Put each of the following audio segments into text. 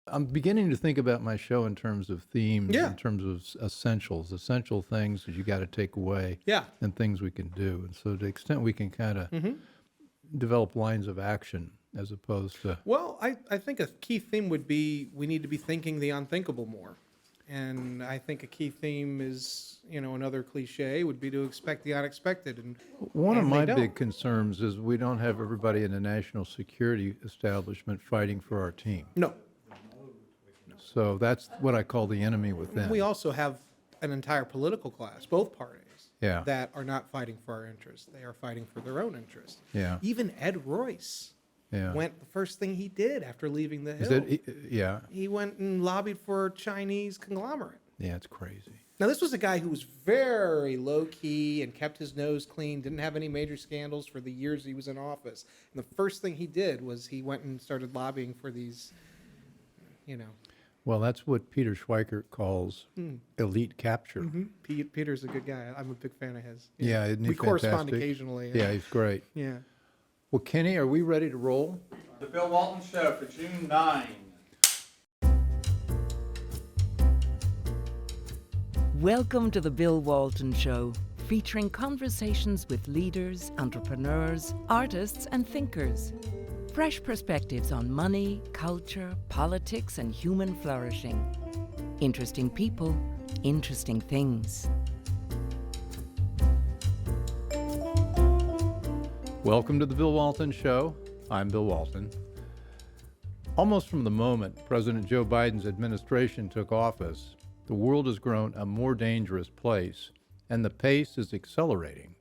I'm beginning to think about my show in terms of themes, Yeah. in terms of essential things that you got to take away, Yeah. and things we can do. And so, to the extent we can kind of hmm develop lines of action as opposed to, Well, I think a key theme would be we need to be thinking the unthinkable more. And I think a key theme is, another cliche would be to expect the unexpected. one of And they my don't. big concerns is we don't have everybody in the national security establishment fighting for our team. No. So that's what I call the enemy within. We also have an entire political class, both parties, Yeah. that are not fighting for our interests. They are fighting for their own interests. Yeah. Even Ed Royce Yeah. went, the first thing he did after leaving the Is Hill, that, yeah. he went and lobbied for a Chinese conglomerate. Yeah, it's crazy. Now, this was a guy who was very low-key and kept his nose clean, didn't have any major scandals for the years he was in office. And the first thing he did was he went and started lobbying for these, Well, that's what Peter Schweikert calls elite capture. Peter's a good guy. I'm a big fan of his. Yeah, isn't he we correspond fantastic? occasionally. Yeah, he's great. Yeah. Well, Kenny, are we ready to roll? The Bill Walton Show for June 9. Welcome to the Bill Walton Show, featuring conversations with leaders, entrepreneurs, artists, and thinkers. Fresh perspectives on money, culture, politics, and human flourishing. Interesting people, interesting things. Welcome to the Bill Walton Show. I'm Bill Walton. Almost from the moment President Joe Biden's administration took office, the world has grown a more dangerous place, and the pace is accelerating.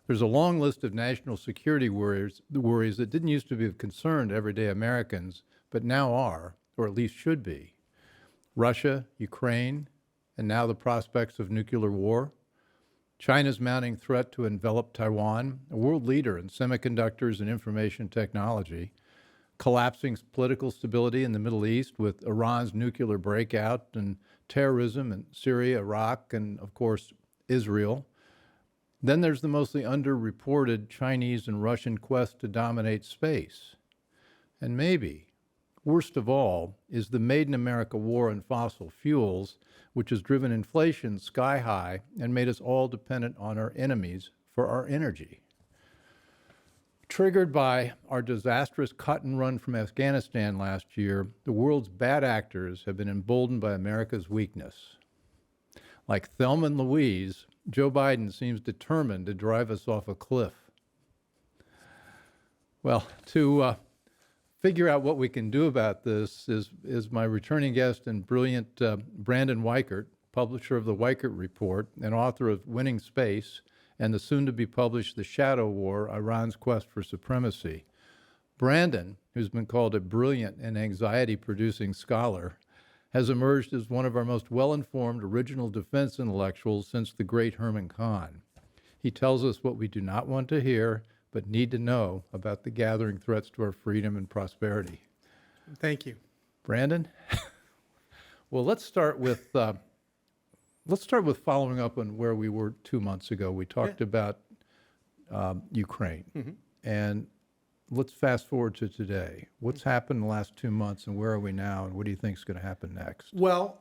There's a long list of national security worries that didn't used to be of concern to everyday Americans, but now are, or at least should be. Russia, Ukraine, and now the prospects of nuclear war. China's mounting threat to envelop Taiwan, a world leader in semiconductors and information technology. Collapsing political stability in the Middle East with Iran's nuclear breakout, and terrorism in Syria, Iraq, and, of course, Israel. Then there's the mostly underreported Chinese and Russian quest to dominate space. And maybe, worst of all, is the Made in America war on fossil fuels, which has driven inflation sky high and made us all dependent on our enemies for our energy. Triggered by our disastrous cut and run from Afghanistan last year, the world's bad actors have been emboldened by America's weakness. Like Thelma and Louise, Joe Biden seems determined to drive us off a cliff. Well, to figure out what we can do about this is my returning guest and brilliant Brandon Weichert, publisher of the Weichert Report and author of Winning Space and the soon-to-be-published The Shadow War, Iran's Quest for Supremacy. Brandon, who's been called a brilliant and anxiety-producing scholar, has emerged as one of our most well-informed original defense intellectuals since the great Herman Kahn. He tells us what we do not want to hear, but need to know about the gathering threats to our freedom and prosperity. Thank you. Brandon? Well, let's start with following up on where we were 2 months ago. We talked about Ukraine, and let's fast forward to today. What's happened in the last 2 months, and where are we now, and what do you think is going to happen next? Well,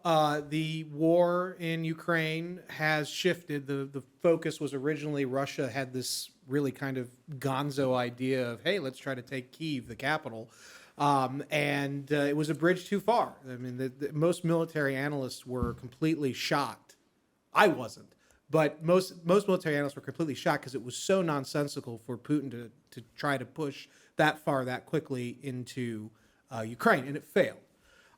the war in Ukraine has shifted. The focus was originally Russia had this really kind of gonzo idea of, hey, let's try to take Kyiv, the capital. And it was a bridge too far. I mean, most military analysts were completely shocked. I wasn't. But most military analysts were completely shocked because it was so nonsensical for Putin to try to push that far that quickly into Ukraine, and it failed.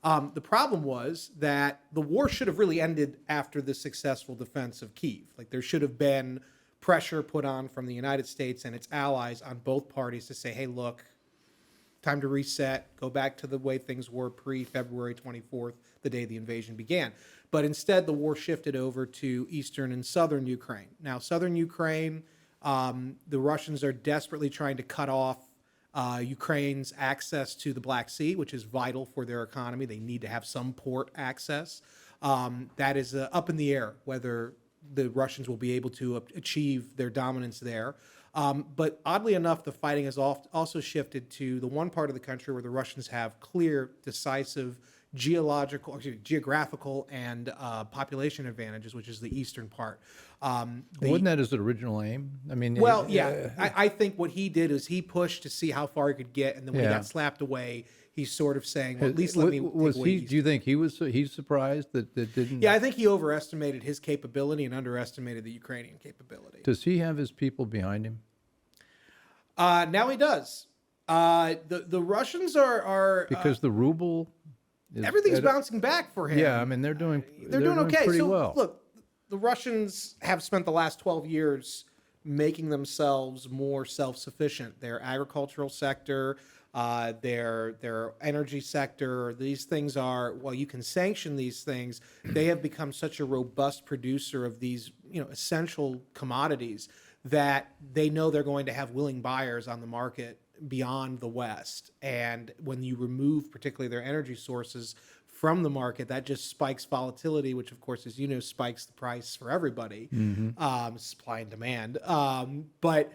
The problem was that the war should have really ended after the successful defense of Kyiv. Like, there should have been pressure put on from the United States and its allies on both parties to say, hey, look, time to reset, go back to the way things were pre-February 24th, the day the invasion began. But instead, the war shifted over to eastern and southern Ukraine. Now, southern Ukraine, the Russians are desperately trying to cut off Ukraine's access to the Black Sea, which is vital for their economy. They need to have some port access. That is up in the air, whether the Russians will be able to achieve their dominance there. But oddly enough, the fighting has also shifted to the one part of the country where the Russians have clear, decisive geographical and population advantages, which is the eastern part. Wasn't that his original aim? I mean, Well, yeah, I think what he did is he pushed to see how far he could get, and then when he Yeah. got slapped away, he's sort of saying, well, at least let me take was away he? East. Do you think he's surprised that didn't? Yeah, I think he overestimated his capability and underestimated the Ukrainian capability. Does he have his people behind him? Now he does. The Russians are Because the ruble, everything's bouncing back for him. Yeah, I mean they're doing okay. pretty So well. look, the Russians have spent the last 12 years making themselves more self-sufficient. Their agricultural sector, their energy sector, these things are, while you can sanction these things, they have become such a robust producer of these, essential commodities that they know they're going to have willing buyers on the market beyond the West. And when you remove particularly their energy sources from the market, that just spikes volatility, which of course, as you know, spikes the price for everybody, supply and demand. But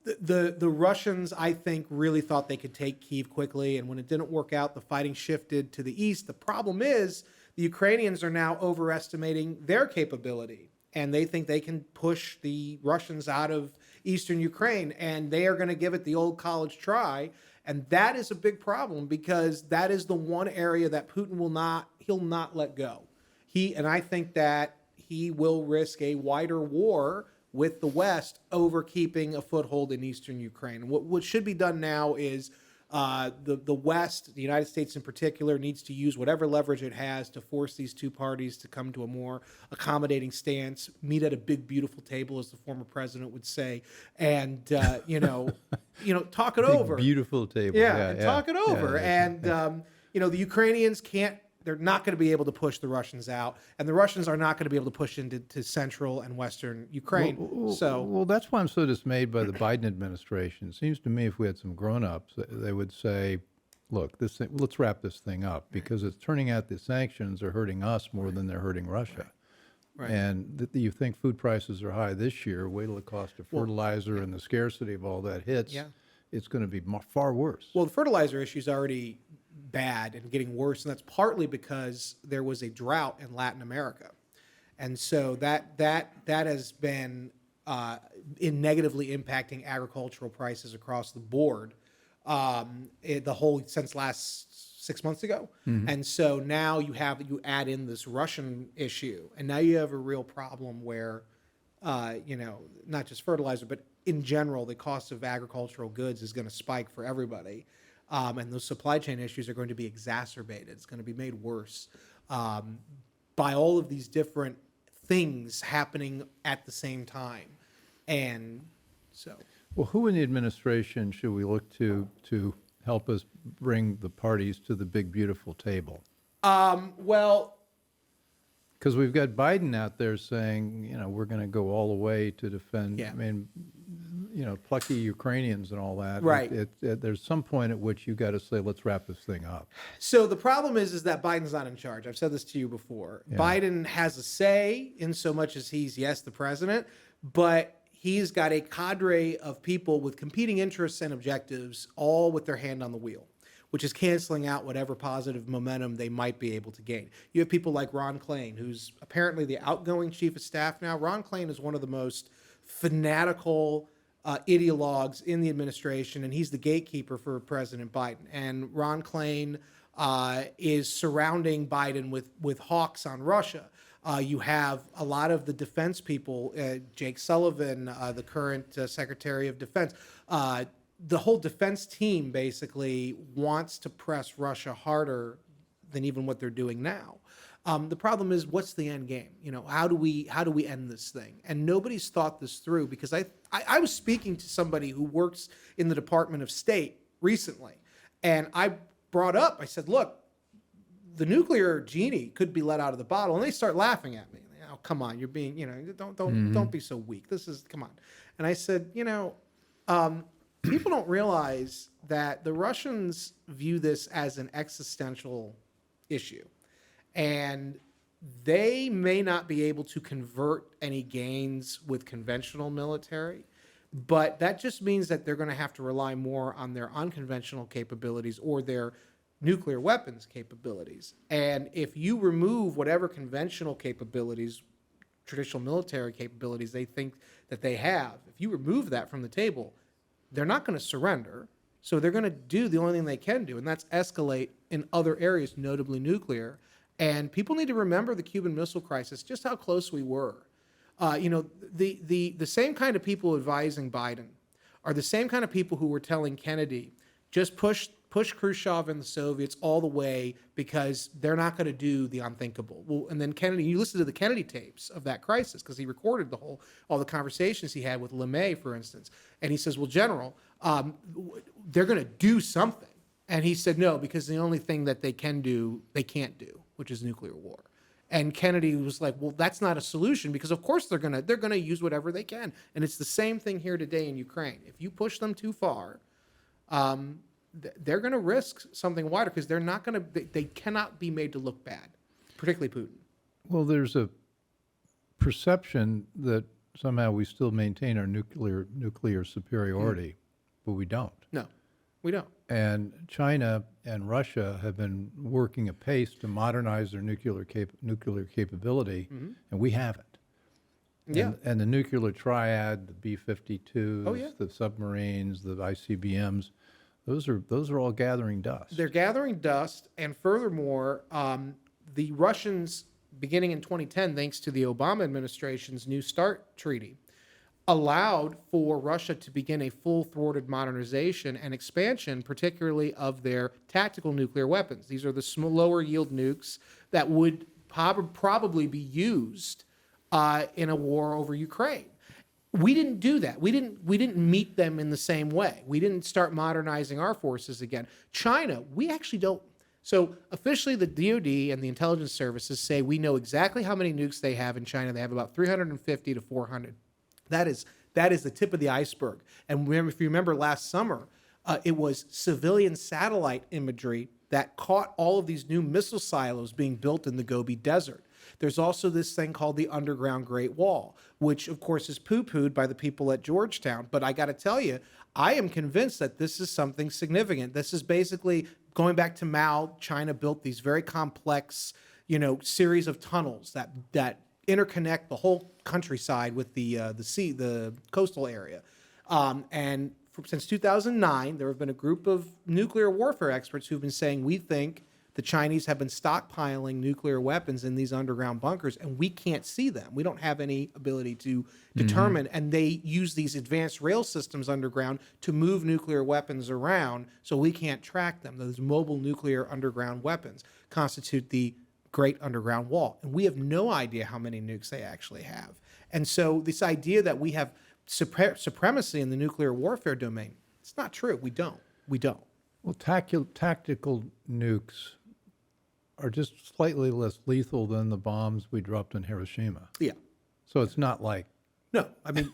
the Russians, I think, really thought they could take Kyiv quickly. And when it didn't work out, the fighting shifted to the east. The problem is the Ukrainians are now overestimating their capability. And they think they can push the Russians out of eastern Ukraine, and they are going to give it the old college try. And that is a big problem because that is the one area that Putin he'll not let go. And I think that he will risk a wider war with the West over keeping a foothold in eastern Ukraine. What should be done now is the West, the United States in particular, needs to use whatever leverage it has to force these two parties to come to a more accommodating stance, meet at a big, beautiful table, as the former president would say, and talk it over. Beautiful table. And talk it over. Yeah. The Ukrainians they're not going to be able to push the Russians out, and the Russians are not going to be able to push into central and western Ukraine. Well, that's why I'm so dismayed by the Biden administration. It seems to me if we had some grown-ups, they would say, look, let's wrap this thing up, because it's turning out the sanctions are hurting us more than they're hurting Russia. Right. And you think food prices are high this year, wait till the cost of fertilizer and the scarcity of all that hits, it's going to be far worse. Well, the fertilizer issue is already bad and getting worse, and that's partly because there was a drought in Latin America, and so that has been negatively impacting agricultural prices across the board, since last 6 months ago. And so now you add in this Russian issue, and now you have a real problem where not just fertilizer, but in general, the cost of agricultural goods is going to spike for everybody. And those supply chain issues are going to be exacerbated. It's going to be made worse by all of these different things happening at the same time. And so... Well, who in the administration should we look to help us bring the parties to the big, beautiful table? Because we've got Biden out there saying, we're going to go all the way to defend. Yeah. I mean, plucky Ukrainians and all that. Right. There's some point at which you got to say, let's wrap this thing up. So the problem is that Biden's not in charge. I've said this to you before. Yeah. Biden has a say in so much as he's, yes, the president, but he's got a cadre of people with competing interests and objectives, all with their hand on the wheel, which is canceling out whatever positive momentum they might be able to gain. You have people like Ron Klain, who's apparently the outgoing chief of staff now. Ron Klain is one of the most fanatical ideologues in the administration, and he's the gatekeeper for President Biden. And Ron Klain is surrounding Biden with hawks on Russia. You have a lot of the defense people, Jake Sullivan, the current Secretary of Defense. The whole defense team basically wants to press Russia harder than even what they're doing now. The problem is, what's the end game? How do we end this thing? And nobody's thought this through, because I was speaking to somebody who works in the Department of State recently, and I I said, look, the nuclear genie could be let out of the bottle, and they start laughing at me. Oh, come on, you're being, don't be so weak. Come on. And I said, people don't realize that the Russians view this as an existential issue. And they may not be able to convert any gains with conventional military, but that just means that they're going to have to rely more on their unconventional capabilities or their nuclear weapons capabilities. And if you remove whatever conventional capabilities, traditional military capabilities they think that they have, if you remove that from the table, they're not going to surrender. So they're going to do the only thing they can do, and that's escalate in other areas, notably nuclear. And people need to remember the Cuban Missile Crisis, just how close we were. The same kind of people advising Biden are the same kind of people who were telling Kennedy, just push Khrushchev and the Soviets all the way because they're not going to do the unthinkable. Well, and then Kennedy, you listen to the Kennedy tapes of that crisis because he recorded all the conversations he had with LeMay, for instance. And he says, well, General, they're going to do something. And he said, no, because the only thing that they can't do, which is nuclear war. And Kennedy was like, well, that's not a solution because of course they're gonna use whatever they can. And it's the same thing here today in Ukraine. If you push them too far, they're gonna risk something wider because they cannot be made to look bad, particularly Putin. Well, there's a perception that somehow we still maintain our nuclear superiority, but we don't. No, we don't. And China and Russia have been working apace to modernize their nuclear capability, and we haven't. Yeah. And the nuclear triad, the B-52s, Oh, yeah. the submarines, the ICBMs, those are all gathering dust. They're gathering dust, and furthermore, the Russians, beginning in 2010, thanks to the Obama administration's New START treaty, allowed for Russia to begin a full-throated modernization and expansion, particularly of their tactical nuclear weapons. These are the lower-yield nukes that would probably be used in a war over Ukraine. We didn't do that. We didn't meet them in the same way. We didn't start modernizing our forces again. China, we actually don't. So officially, the DoD and the intelligence services say we know exactly how many nukes they have in China. They have about 350 to 400. That is the tip of the iceberg. And if you remember last summer, it was civilian satellite imagery that caught all of these new missile silos being built in the Gobi Desert. There's also this thing called the Underground Great Wall, which of course is poo-pooed by the people at Georgetown. But I got to tell you, I am convinced that this is something significant. This is basically going back to Mao. China built these very complex, series of tunnels that interconnect the whole countryside with the sea, the coastal area. Since 2009, there have been a group of nuclear warfare experts who've been saying, we think the Chinese have been stockpiling nuclear weapons in these underground bunkers, and we can't see them. We don't have any ability to determine, and they use these advanced rail systems underground to move nuclear weapons around, so we can't track them. Those mobile nuclear underground weapons constitute the Great Underground Wall, and we have no idea how many nukes they actually have. And so this idea that we have supremacy in the nuclear warfare domain, it's not true. We don't. Well, tactical nukes are just slightly less lethal than the bombs we dropped in Hiroshima. Yeah. So it's not like... No, I mean,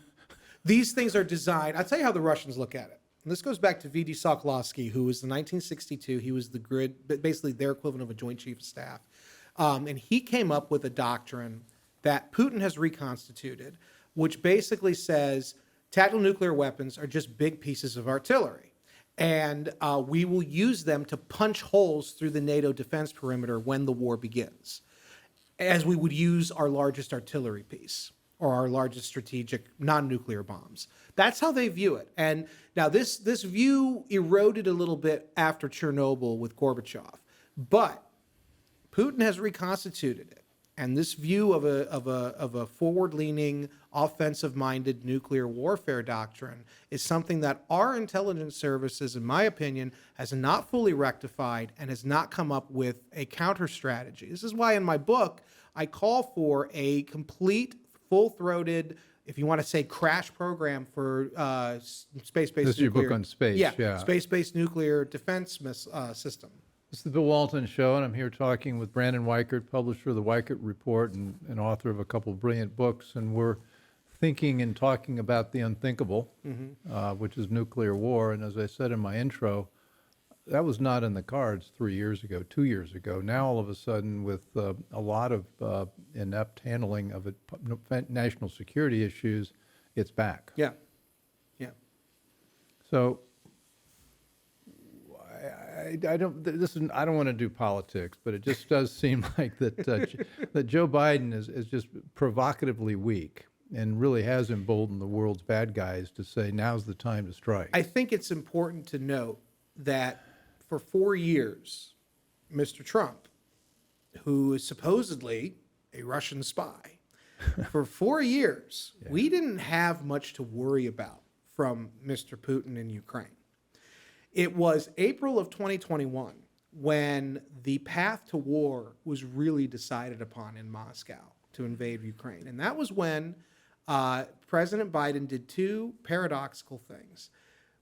these things are designed. I'll tell you how the Russians look at it. And this goes back to V.D. Sokolovsky, who was in 1962. He was basically their equivalent of a Joint Chief of Staff. And he came up with a doctrine that Putin has reconstituted, which basically says tactical nuclear weapons are just big pieces of artillery. And we will use them to punch holes through the NATO defense perimeter when the war begins, as we would use our largest artillery piece or our largest strategic non-nuclear bombs. That's how they view it. And now this view eroded a little bit after Chernobyl with Gorbachev, but Putin has reconstituted it. And this view of a forward-leaning, offensive-minded nuclear warfare doctrine is something that our intelligence services, in my opinion, has not fully rectified and has not come up with a counter strategy. This is why in my book, I call for a complete, full-throated, if you want to say crash program for space-based nuclear. This is your book on space, yeah. Space-based nuclear defense system. This is the Bill Walton Show, and I'm here talking with Brandon Weichert, publisher of the Weichert Report and author of a couple of brilliant books. And we're thinking and talking about the unthinkable, which is nuclear war. And as I said in my intro, that was not in the cards 3 years ago, 2 years ago. Now, all of a sudden, with a lot of inept handling of it, national security issues, it's back. Yeah. So I don't. This is. I don't want to do politics, but it just does seem like that Joe Biden is just provocatively weak and really has emboldened the world's bad guys to say now's the time to strike. I think it's important to note that for 4 years, Mr. Trump, who is supposedly a Russian spy, for 4 years, we didn't have much to worry about from Mr. Putin in Ukraine. It was April of 2021 when the path to war was really decided upon in Moscow to invade Ukraine. And that was when President Biden did two paradoxical things.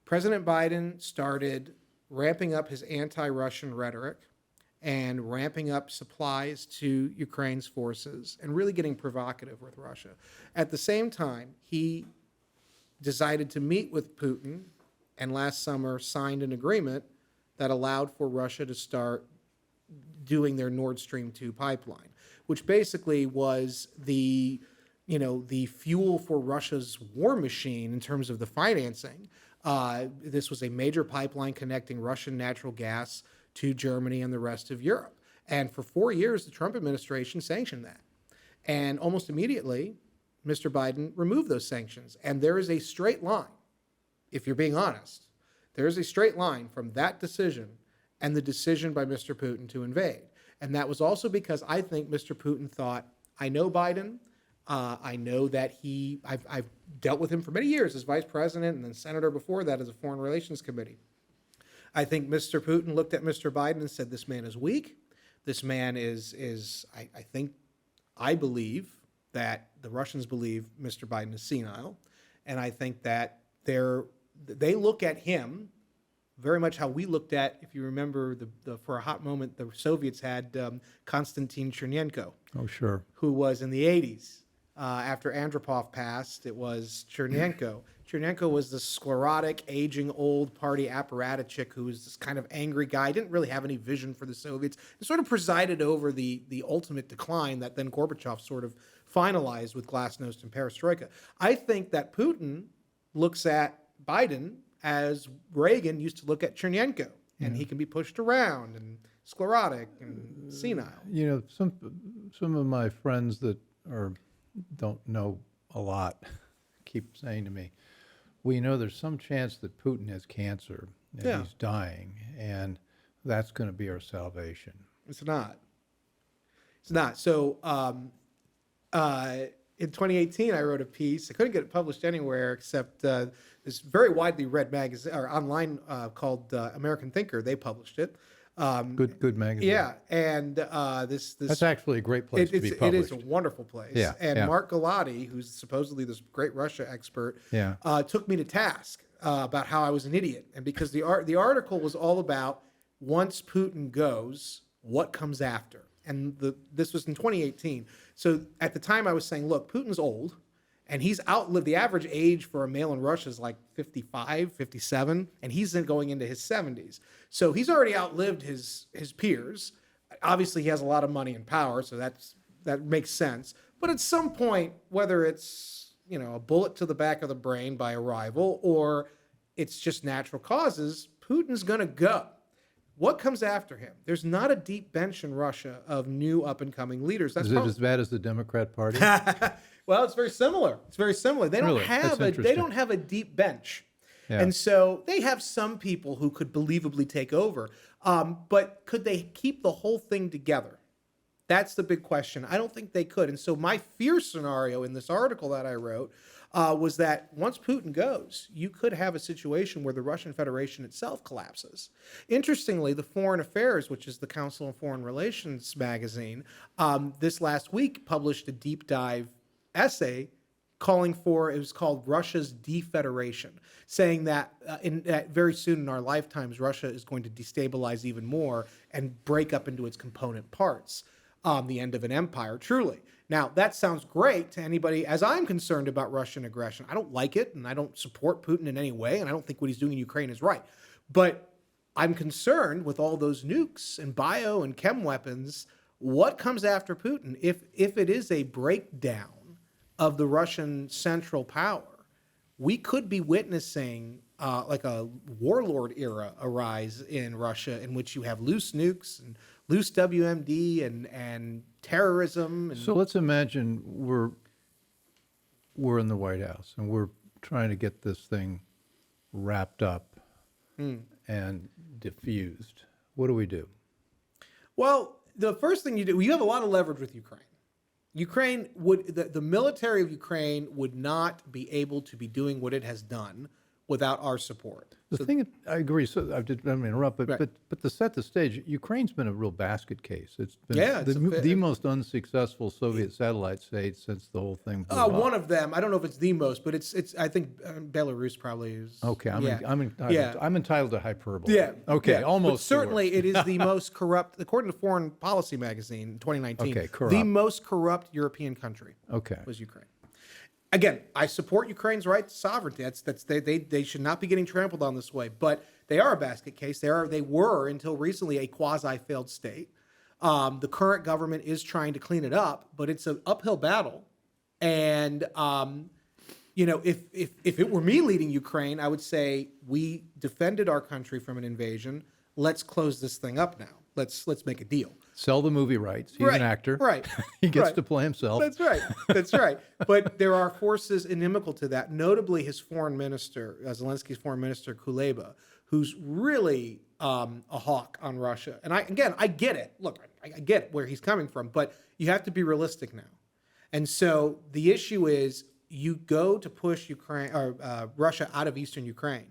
President Biden started ramping up his anti-Russian rhetoric and ramping up supplies to Ukraine's forces and really getting provocative with Russia. At the same time, he decided to meet with Putin and last summer signed an agreement that allowed for Russia to start doing their Nord Stream 2 pipeline, which basically was the fuel for Russia's war machine in terms of the financing. This was a major pipeline connecting Russian natural gas to Germany and the rest of Europe. And for 4 years, the Trump administration sanctioned that. And almost immediately, Mr. Biden removed those sanctions. And there is a straight line, if you're being honest, there is a straight line from that decision and the decision by Mr. Putin to invade. And that was also because I think Mr. Putin thought, I know Biden. I know that I've dealt with him for many years as vice president and then senator before that as a foreign relations committee. I think Mr. Putin looked at Mr. Biden and said, this man is weak. This man I believe that the Russians believe Mr. Biden is senile. And I think that they look at him very much how we looked at, if you remember, for a hot moment, the Soviets had Konstantin Chernenko. Oh, sure. Who was in the 80s. After Andropov passed, it was Chernenko. Chernenko was the sclerotic, aging, old party apparatchik who was this kind of angry guy, didn't really have any vision for the Soviets, and sort of presided over the ultimate decline that then Gorbachev sort of finalized with glasnost and perestroika. I think that Putin looks at Biden as Reagan used to look at Chernenko, and he can be pushed around and sclerotic and senile. You know, some of my friends that don't know a lot keep saying to me, well, you know, there's some chance that Putin has cancer and he's dying, and that's going to be our salvation. It's not. It's not. So in 2018, I wrote a piece. I couldn't get it published anywhere except this very widely read magazine or online called American Thinker. They published it. Good magazine. Yeah, and that's actually a great place to be published. It is a wonderful place. Yeah, and Mark Galati, who's supposedly this great Russia expert, took me to task about how I was an idiot, and because the article was all about once Putin goes, what comes after, and this was in 2018. So at the time, I was saying, look, Putin's old. And he's outlived, the average age for a male in Russia is like 55, 57, and he's then going into his 70s. So he's already outlived his peers. Obviously, he has a lot of money and power, so that makes sense. But at some point, whether it's a bullet to the back of the brain by a rival or it's just natural causes, Putin's going to go. What comes after him? There's not a deep bench in Russia of new up-and-coming leaders. Is it as bad as the Democrat Party? Well, it's very similar. They don't have a deep bench. Yeah. And so they have some people who could believably take over. But could they keep the whole thing together? That's the big question. I don't think they could. And so my fear scenario in this article that I wrote was that once Putin goes, you could have a situation where the Russian Federation itself collapses. Interestingly, the Foreign Affairs, which is the Council on Foreign Relations magazine, this last week published a deep dive essay calling for, it was called Russia's Defederation, saying that that very soon in our lifetimes, Russia is going to destabilize even more and break up into its component parts. The end of an empire, truly. Now, that sounds great to anybody, as I'm concerned about Russian aggression. I don't like it, and I don't support Putin in any way, and I don't think what he's doing in Ukraine is right. But I'm concerned with all those nukes and bio and chem weapons. What comes after Putin? If it is a breakdown of the Russian central power, we could be witnessing like a warlord era arise in Russia, in which you have loose nukes and loose WMD and terrorism. And So let's imagine we're in the White House and we're trying to get this thing wrapped up and diffused. What do we do? well, the first thing you do, you have a lot of leverage with Ukraine. The military of Ukraine would not be able to be doing what it has done without our support. The thing, I agree. So I didn't mean to interrupt, but, Right. but to set the stage, Ukraine's been a real basket case. It's been Yeah, it's the most unsuccessful Soviet satellite state since the whole thing blew One up. of them, I don't know if it's the most, but it's. I think Belarus probably is. Okay, yeah. I'm entitled to hyperbole. Yeah. Okay, yeah. almost. But the certainly, worst. it is the most corrupt, according to Foreign Policy magazine in 2019. Okay, corrupt. The most corrupt European country Okay. was Ukraine. Again, I support Ukraine's right to sovereignty. They should not be getting trampled on this way. But they are a basket case. They were until recently a quasi failed state. The current government is trying to clean it up, but it's an uphill battle. And if it were me leading Ukraine, I would say we defended our country from an invasion. Let's close this thing up now. Let's make a deal. Sell the movie rights. He's Right, an actor. right, He gets right. to play himself. That's right. That's right. But there are forces inimical to that, notably his foreign minister, Zelensky's foreign minister, Kuleba, who's really a hawk on Russia. And I get it. Look, I get where he's coming from, but you have to be realistic now. And so the issue is you go to push Ukraine or Russia out of eastern Ukraine.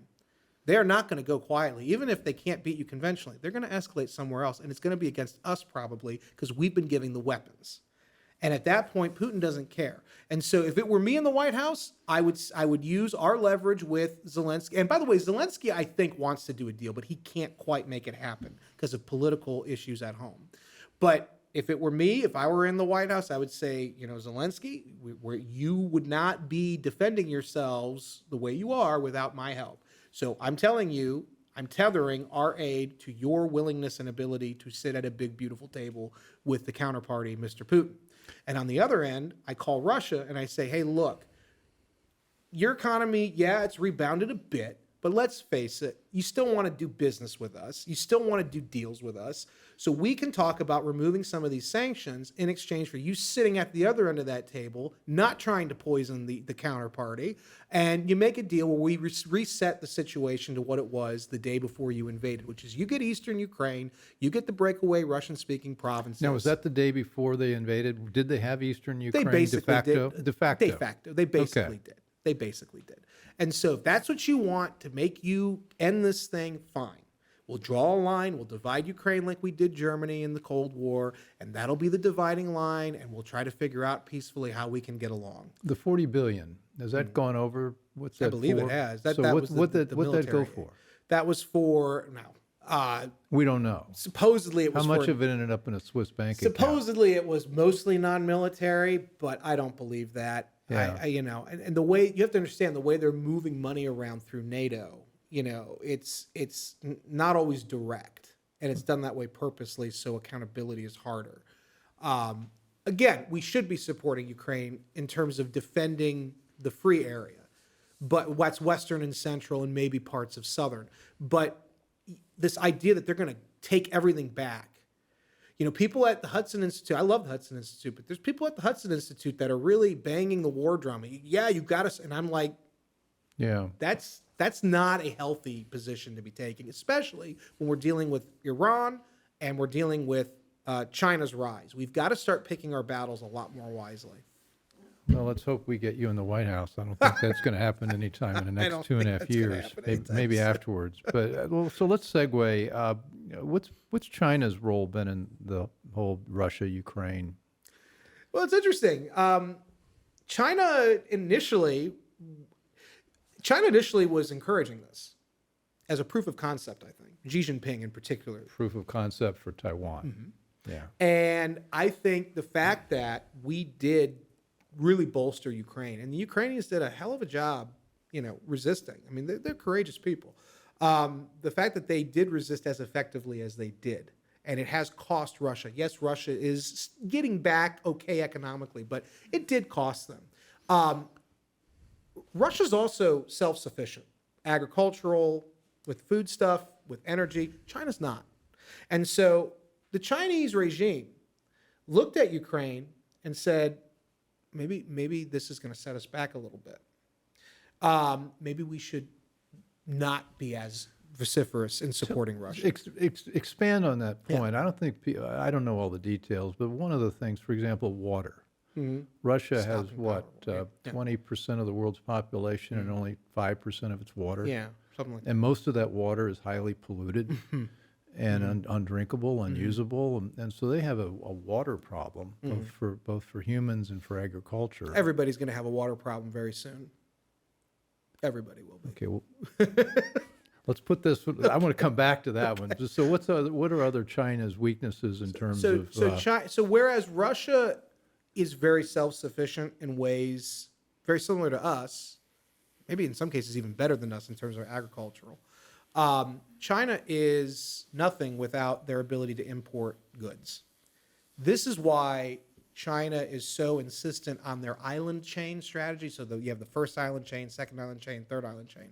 They're not going to go quietly. Even if they can't beat you conventionally, they're going to escalate somewhere else. And it's going to be against us probably because we've been giving the weapons. And at that point, Putin doesn't care. And so if it were me in the White House, I would use our leverage with Zelensky. And by the way, Zelensky, I think, wants to do a deal, but he can't quite make it happen because of political issues at home. But if it were me, if I were in the White House, I would say, Zelensky, you would not be defending yourselves the way you are without my help. So I'm telling you, I'm tethering our aid to your willingness and ability to sit at a big, beautiful table with the counterparty, Mr. Putin. And on the other end, I call Russia and I say, hey, look, your economy, yeah, it's rebounded a bit, but let's face it, you still want to do business with us. You still want to do deals with us. So we can talk about removing some of these sanctions in exchange for you sitting at the other end of that table, not trying to poison the counterparty. And you make a deal where we reset the situation to what it was the day before you invaded, which is you get eastern Ukraine, you get the breakaway Russian-speaking provinces. Now, was that the day before they invaded? Did they have eastern Ukraine They basically de facto? did. De facto. De facto. They basically Okay. did. They basically did. And so if that's what you want to make you end this thing, fine. We'll draw a line. We'll divide Ukraine like we did Germany in the Cold War, and that'll be the dividing line, and we'll try to figure out peacefully how we can get along. The $40 billion, has that gone over? What's that I believe for? it has. So That was what'd the that go military. for? That was for, We don't know. supposedly it How was much for, of it ended up in a Swiss bank account? supposedly it was mostly non-military, but I don't believe that. Yeah. And the way you have to understand the way they're moving money around through NATO, it's not always direct, and it's done that way purposely, so accountability is harder. Again, we should be supporting Ukraine in terms of defending the free area, but what's western and central and maybe parts of southern. But this idea that they're going to take everything back. People at the Hudson Institute, I love the Hudson Institute, but there's people at the Hudson Institute that are really banging the war drum. Yeah, you got us. And I'm like, Yeah. that's not a healthy position to be taking, especially when we're dealing with Iran and we're dealing with China's rise. We've got to start picking our battles a lot more wisely. Well, let's hope we get you in the White House. I don't think that's going to happen anytime in the I next don't 2.5 think that's gonna years. happen Maybe, anytime maybe soon. afterwards. But so let's segue. What's China's role been in the whole Russia-Ukraine? Well, it's interesting. China initially was encouraging this as a proof of concept, I think. Xi Jinping in particular. Proof of concept for Taiwan. Yeah. And I think the fact that we did really bolster Ukraine, and the Ukrainians did a hell of a job, resisting. I mean, they're courageous people. The fact that they did resist as effectively as they did, and it has cost Russia. Yes, Russia is getting back okay economically, but it did cost them. Russia's also self-sufficient. agricultural, with food stuff, with energy. China's not. And so the Chinese regime looked at Ukraine and said, maybe this is going to set us back a little bit. Maybe we should not be as vociferous in supporting Russia. Expand on that point. I don't think I don't know all the details, but one of the things, for example, water. Russia has what, 20% of the world's population and only 5% of its water. Yeah, something like that. And most of that water is highly polluted and undrinkable, unusable, and so they have a water problem both for humans and for agriculture. Everybody's going to have a water problem very soon. Everybody will be. Okay, well, let's put this. I want to come back to that one. So, what are other China's weaknesses in terms of? So whereas Russia is very self-sufficient in ways very similar to us, maybe in some cases even better than us in terms of agricultural, China is nothing without their ability to import goods. This is why China is so insistent on their island chain strategy. So you have the first island chain, second island chain, third island chain.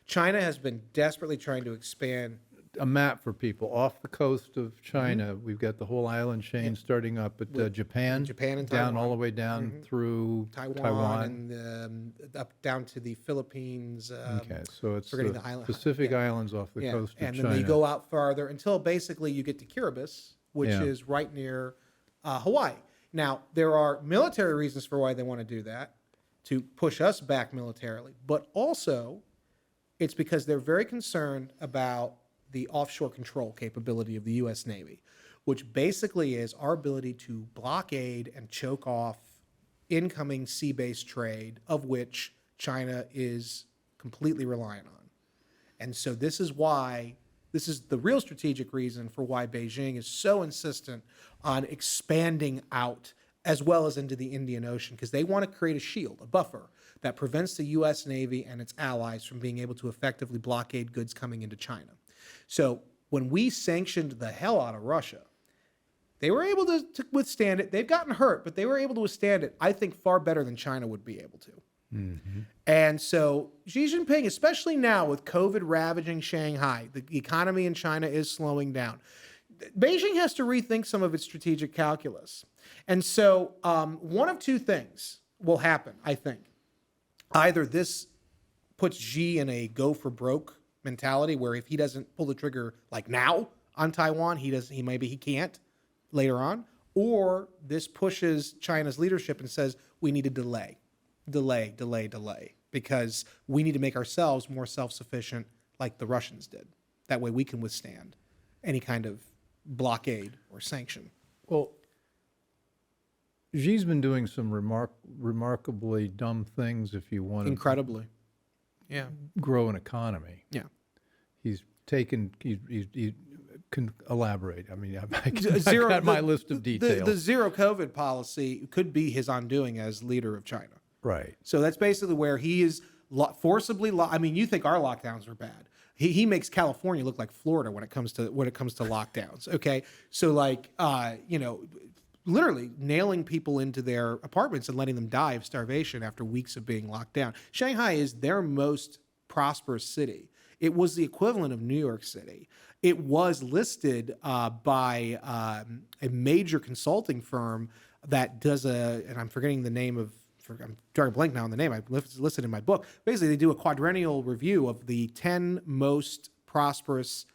China has been desperately trying to expand. A map for people off the coast of China. We've got the whole island chain starting up at Japan, and down Taiwan. all the way down through Taiwan and up down to the Philippines. Okay, so it's forgetting the the island- Pacific yeah. Islands off the coast of and China. then you go out farther until basically you get to Kiribati, which is right near Hawaii. Now, there are military reasons for why they want to do that, to push us back militarily, but also it's because they're very concerned about the offshore control capability of the U.S. Navy, which basically is our ability to blockade and choke off incoming sea-based trade, of which China is completely reliant on. And so this is the real strategic reason for why Beijing is so insistent on expanding out as well as into the Indian Ocean, because they want to create a shield, a buffer, that prevents the U.S. Navy and its allies from being able to effectively blockade goods coming into China. So when we sanctioned the hell out of Russia, they were able to withstand it. They've gotten hurt, but they were able to withstand it, I think, far better than China would be able to. And so Xi Jinping, especially now with COVID ravaging Shanghai, the economy in China is slowing down. Beijing has to rethink some of its strategic calculus. And so one of two things will happen, I think. Either this puts Xi in a go for broke mentality where if he doesn't pull the trigger like now on Taiwan, he can't later on, or this pushes China's leadership and says we need to delay, because we need to make ourselves more self-sufficient like the Russians did. That way we can withstand any kind of blockade or sanction. Well, Xi's been doing some remarkably dumb things if you want to Incredibly. Yeah. grow an economy. Yeah. He's taken, he can elaborate. I mean, I got my list of details. The zero COVID policy could be his undoing as leader of China. Right. So that's basically where he is forcibly. I mean, you think our lockdowns are bad. He makes California look like Florida when it comes to lockdowns. Okay, so literally nailing people into their apartments and letting them die of starvation after weeks of being locked down. Shanghai is their most prosperous city. It was the equivalent of New York City. It was listed by a major consulting firm that does and I'm forgetting the name of. I'm drawing a blank now on the name. I listed in my book. Basically, they do a quadrennial review of the 10 most prosperous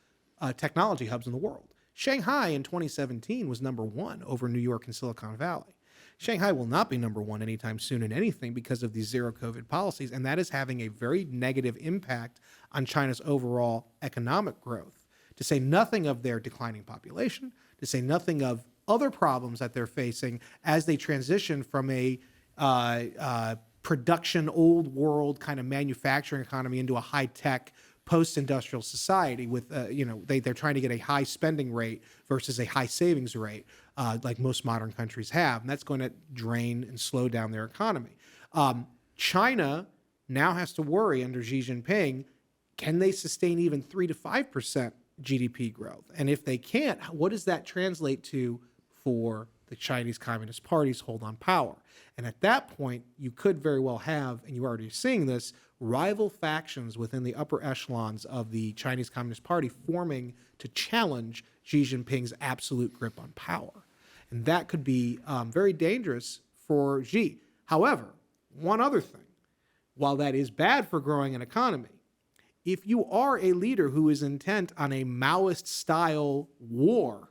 technology hubs in the world. Shanghai in 2017 was number one over New York and Silicon Valley. Shanghai will not be number one anytime soon in anything because of these zero COVID policies, and that is having a very negative impact on China's overall economic growth, to say nothing of their declining population, to say nothing of other problems that they're facing as they transition from a production, old world kind of manufacturing economy into a high-tech post-industrial society with, they're trying to get a high spending rate versus a high savings rate like most modern countries have. And that's going to drain and slow down their economy. China now has to worry under Xi Jinping, can they sustain even 3 to 5% GDP growth? And if they can't, what does that translate to for the Chinese Communist Party's hold on power. And at that point, you could very well have, and you're already seeing this, rival factions within the upper echelons of the Chinese Communist Party forming to challenge Xi Jinping's absolute grip on power. And that could be very dangerous for Xi. However, one other thing, while that is bad for growing an economy, if you are a leader who is intent on a Maoist-style war,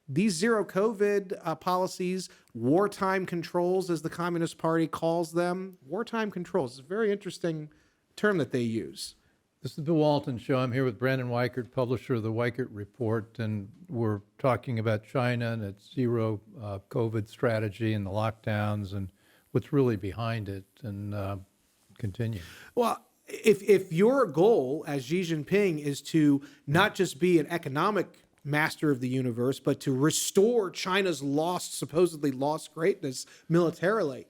these zero COVID policies, wartime controls, as the Communist Party calls them, wartime controls, is a very interesting term that they use. This is the Bill Walton Show. I'm here with Brandon Weichert, publisher of the Weichert Report, and we're talking about China and its zero COVID strategy and the lockdowns and what's really behind it, and continue. Well, if your goal as Xi Jinping is to not just be an economic master of the universe, but to restore China's supposedly lost greatness militarily,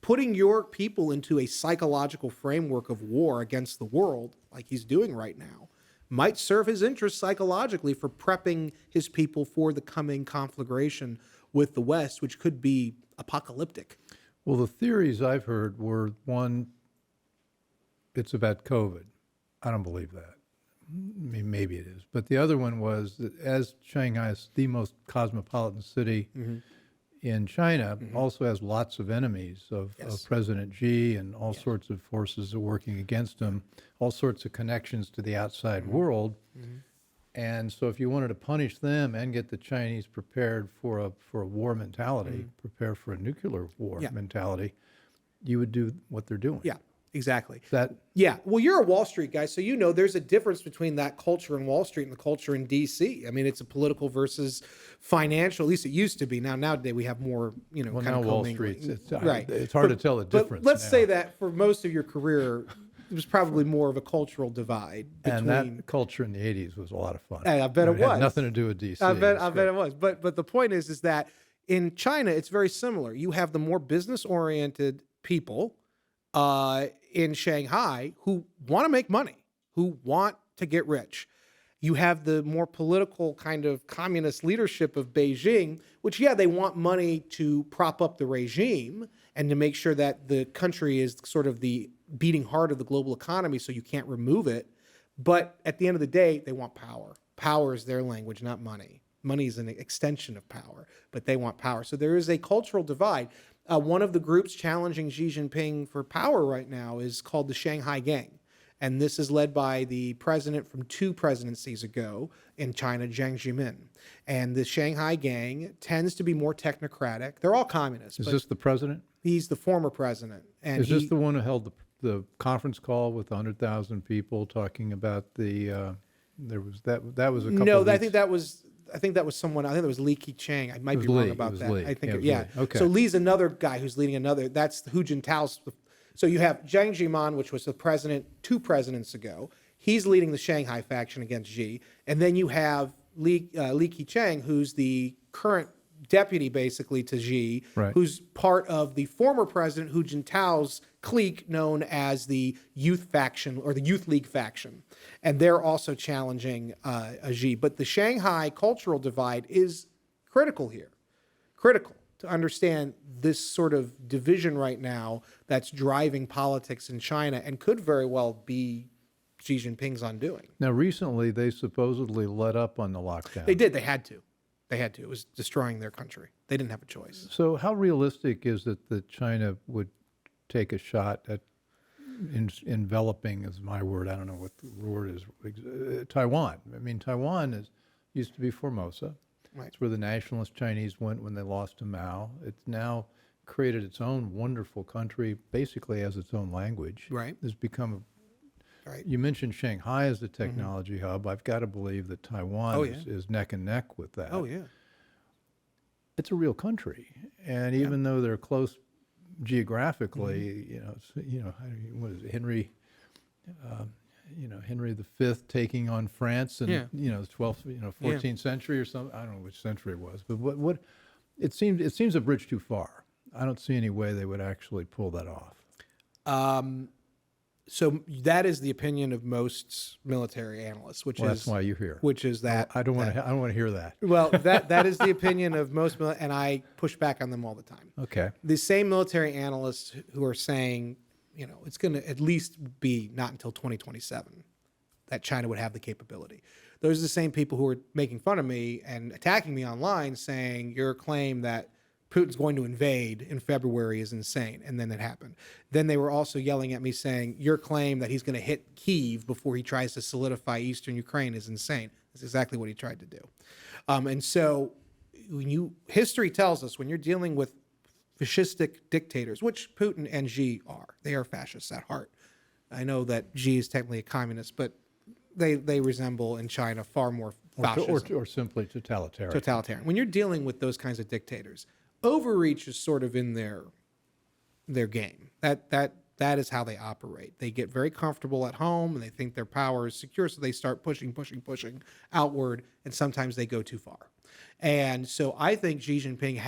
putting your people into a psychological framework of war against the world, like he's doing right now, might serve his interests psychologically for prepping his people for the coming conflagration with the West, which could be apocalyptic. Well, the theories I've heard were, one, it's about COVID. I don't believe that. I mean, maybe it is. But the other one was that as Shanghai is the most cosmopolitan city in China, also has lots of enemies of President Xi and all sorts of forces that are working against him, all sorts of connections to the outside world. And so if you wanted to punish them and get the Chinese prepared for a war mentality, prepare for a nuclear war mentality, you would do what they're doing. Yeah, exactly. Yeah. Well, you're a Wall Street guy, so you know there's a difference between that culture in Wall Street and the culture in D.C. I mean, it's a political versus financial. At least it used to be. Nowadays we have more, kind now of Wall commingling. Street's Right. It's hard to tell the difference. But let's now. say that for most of your career, it was probably more of a cultural divide between. And that culture in the 80s was a lot of fun. Hey, I bet it had was. nothing to do with D.C. I bet it was. But the point is that in China, it's very similar. You have the more business-oriented people in Shanghai who want to make money, who want to get rich. You have the more political kind of communist leadership of Beijing, which, they want money to prop up the regime and to make sure that the country is sort of the beating heart of the global economy so you can't remove it. But at the end of the day, they want power. Power is their language, not money. Money is an extension of power, but they want power. So there is a cultural divide. One of the groups challenging Xi Jinping for power right now is called the Shanghai Gang. And this is led by the president from 2 presidencies ago in China, Jiang Zemin. And the Shanghai Gang tends to be more technocratic. They're all communists. Is this the president? He's the former president. And Is this the one who held the conference call with 100,000 people talking about the? There was that was a couple. No, of I weeks. think that was someone. I think that was Li Keqiang. I might be wrong about that. Li. I think Yeah, it was Li. Okay. So Li's another guy who's leading another. That's Hu Jintao's. So you have Jiang Zemin, which was the president 2 presidents ago. He's leading the Shanghai faction against Xi, and then you have Li Keqiang, who's the current deputy, basically, to Xi, Right. who's part of the former president Hu Jintao's clique, known as the Youth Faction or the Youth League faction, and they're also challenging Xi. But the Shanghai cultural divide is critical here, critical to understand this sort of division right now that's driving politics in China and could very well be Xi Jinping's undoing. Now, recently, they supposedly let up on the lockdown. They did. They had to. It was destroying their country. They didn't have a choice. So how realistic is it that China would take a shot at enveloping, is my word, I don't know what the word is, Taiwan? I mean, Taiwan used to be Formosa. Right. It's where the nationalist Chinese went when they lost to Mao. It's now created its own wonderful country, basically has its own language. Right. It's become Right. You mentioned Shanghai as the technology hub. I've got to believe that Taiwan is neck and neck with that. Oh, yeah. It's a real country, and even though they're close geographically, what is it, Henry V taking on France, and the 12th, 14th century or something. I don't know which century it was, but what it seems a bridge too far. I don't see any way they would actually pull that off. So that is the opinion of most military analysts, which Well, is that's why you're here. which is that I don't want to. I don't want to hear that. well, that is the opinion of most, and I push back on them all the time. Okay. The same military analysts who are saying, it's going to at least be not until 2027 that China would have the capability. Those are the same people who are making fun of me and attacking me online, saying your claim that Putin's going to invade in February is insane. And then it happened. Then they were also yelling at me saying, your claim that he's going to hit Kyiv before he tries to solidify eastern Ukraine is insane. That's exactly what he tried to do. And so history tells us when you're dealing with fascistic dictators, which Putin and Xi are, they are fascists at heart. I know that Xi is technically a communist, but they resemble in China far more fascism. Or simply totalitarian. Totalitarian. When you're dealing with those kinds of dictators, overreach is sort of in their game. That is how they operate. They get very comfortable at home and they think their power is secure, so they start pushing outward, and sometimes they go too far. And so I think Xi Jinping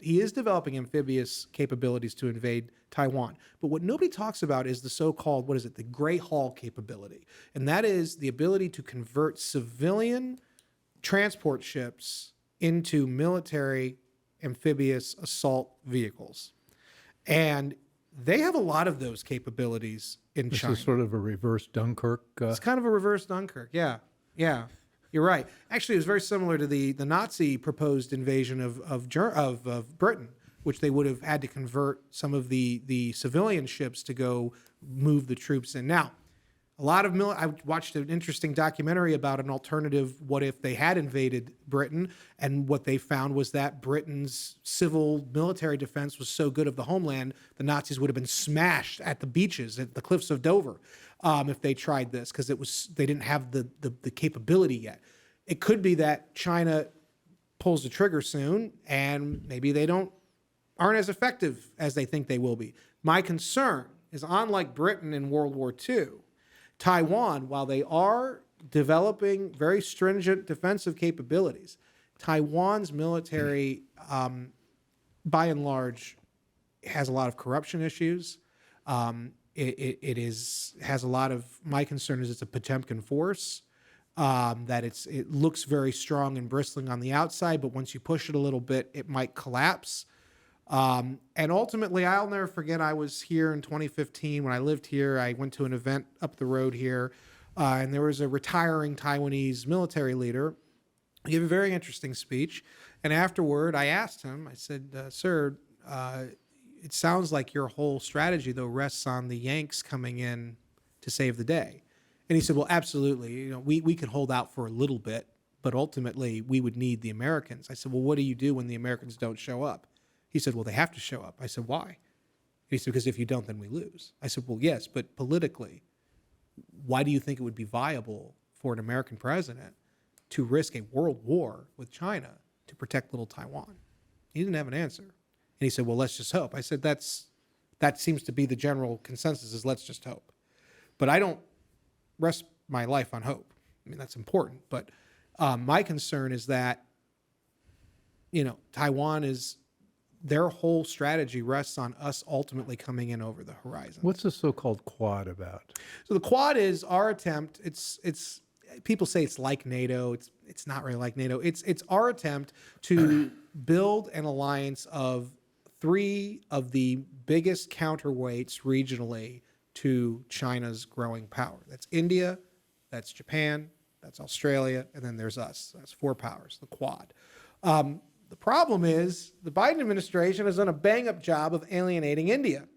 is developing amphibious capabilities to invade Taiwan. But what nobody talks about is the so-called, the Gray Hall capability. And that is the ability to convert civilian transport ships into military amphibious assault vehicles. And they have a lot of those capabilities in China. This is sort of a reverse Dunkirk. It's kind of a reverse Dunkirk. Yeah. You're right. Actually, it was very similar to the Nazi proposed invasion of Britain, which they would have had to convert some of the civilian ships to go move the troops in. Now, I watched an interesting documentary about an alternative, what if they had invaded Britain, and what they found was that Britain's civil military defense was so good of the homeland, the Nazis would have been smashed at the beaches, at the cliffs of Dover, if they tried this, because they didn't have the capability yet. It could be that China pulls the trigger soon, and maybe they aren't as effective as they think they will be. My concern is, unlike Britain in World War II, Taiwan, while they are developing very stringent defensive capabilities, Taiwan's military, by and large, has a lot of corruption issues. It has a lot of, my concern is it's a Potemkin force, that it looks very strong and bristling on the outside, but once you push it a little bit, it might collapse. And ultimately, I'll never forget, I was here in 2015 when I lived here. I went to an event up the road here, and there was a retiring Taiwanese military leader. He gave a very interesting speech. And afterward, I asked him, I said, sir, it sounds like your whole strategy, though, rests on the Yanks coming in to save the day. And he said, well, absolutely. We could hold out for a little bit, but ultimately we would need the Americans. I said, well, what do you do when the Americans don't show up? He said, well, they have to show up. I said, why? And he said, because if you don't, then we lose. I said, well, yes, but politically, why do you think it would be viable for an American president to risk a world war with China to protect little Taiwan? He didn't have an answer. And he said, well, let's just hope. I said, that seems to be the general consensus, is let's just hope. But I don't rest my life on hope. I mean, that's important. But my concern is that, Taiwan their whole strategy rests on us ultimately coming in over the horizon. What's the so-called Quad about? So the Quad is our attempt. It's people say it's like NATO. It's not really like NATO. It's our attempt to build an alliance of three of the biggest counterweights regionally to China's growing power. That's India, that's Japan, that's Australia, and then there's us. That's four powers, the Quad. The problem is the Biden administration has done a bang-up job of alienating India,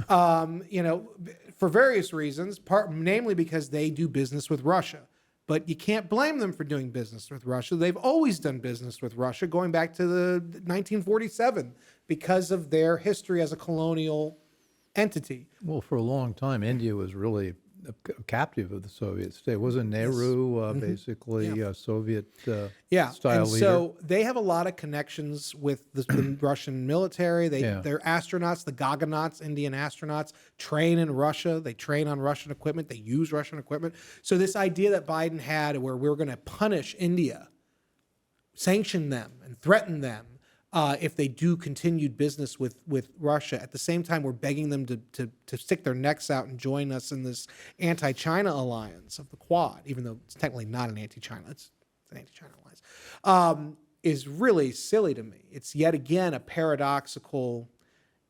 for various reasons, namely because they do business with Russia. But you can't blame them for doing business with Russia. They've always done business with Russia, going back to the 1947, because of their history as a colonial entity. Well, for a long time, India was really a captive of the Soviet state. Wasn't Nehru basically a Soviet style leader? So they have a lot of connections with the Russian military. Their astronauts, the Gaganauts, Indian astronauts, train in Russia. They train on Russian equipment. They use Russian equipment. So this idea that Biden had, where we're going to punish India, sanction them and threaten them, if they do continued business with Russia. At the same time, we're begging them to stick their necks out and join us in this anti-China alliance of the Quad, even though it's technically not an anti-China, it's an anti-China alliance, is really silly to me. It's yet again a paradoxical,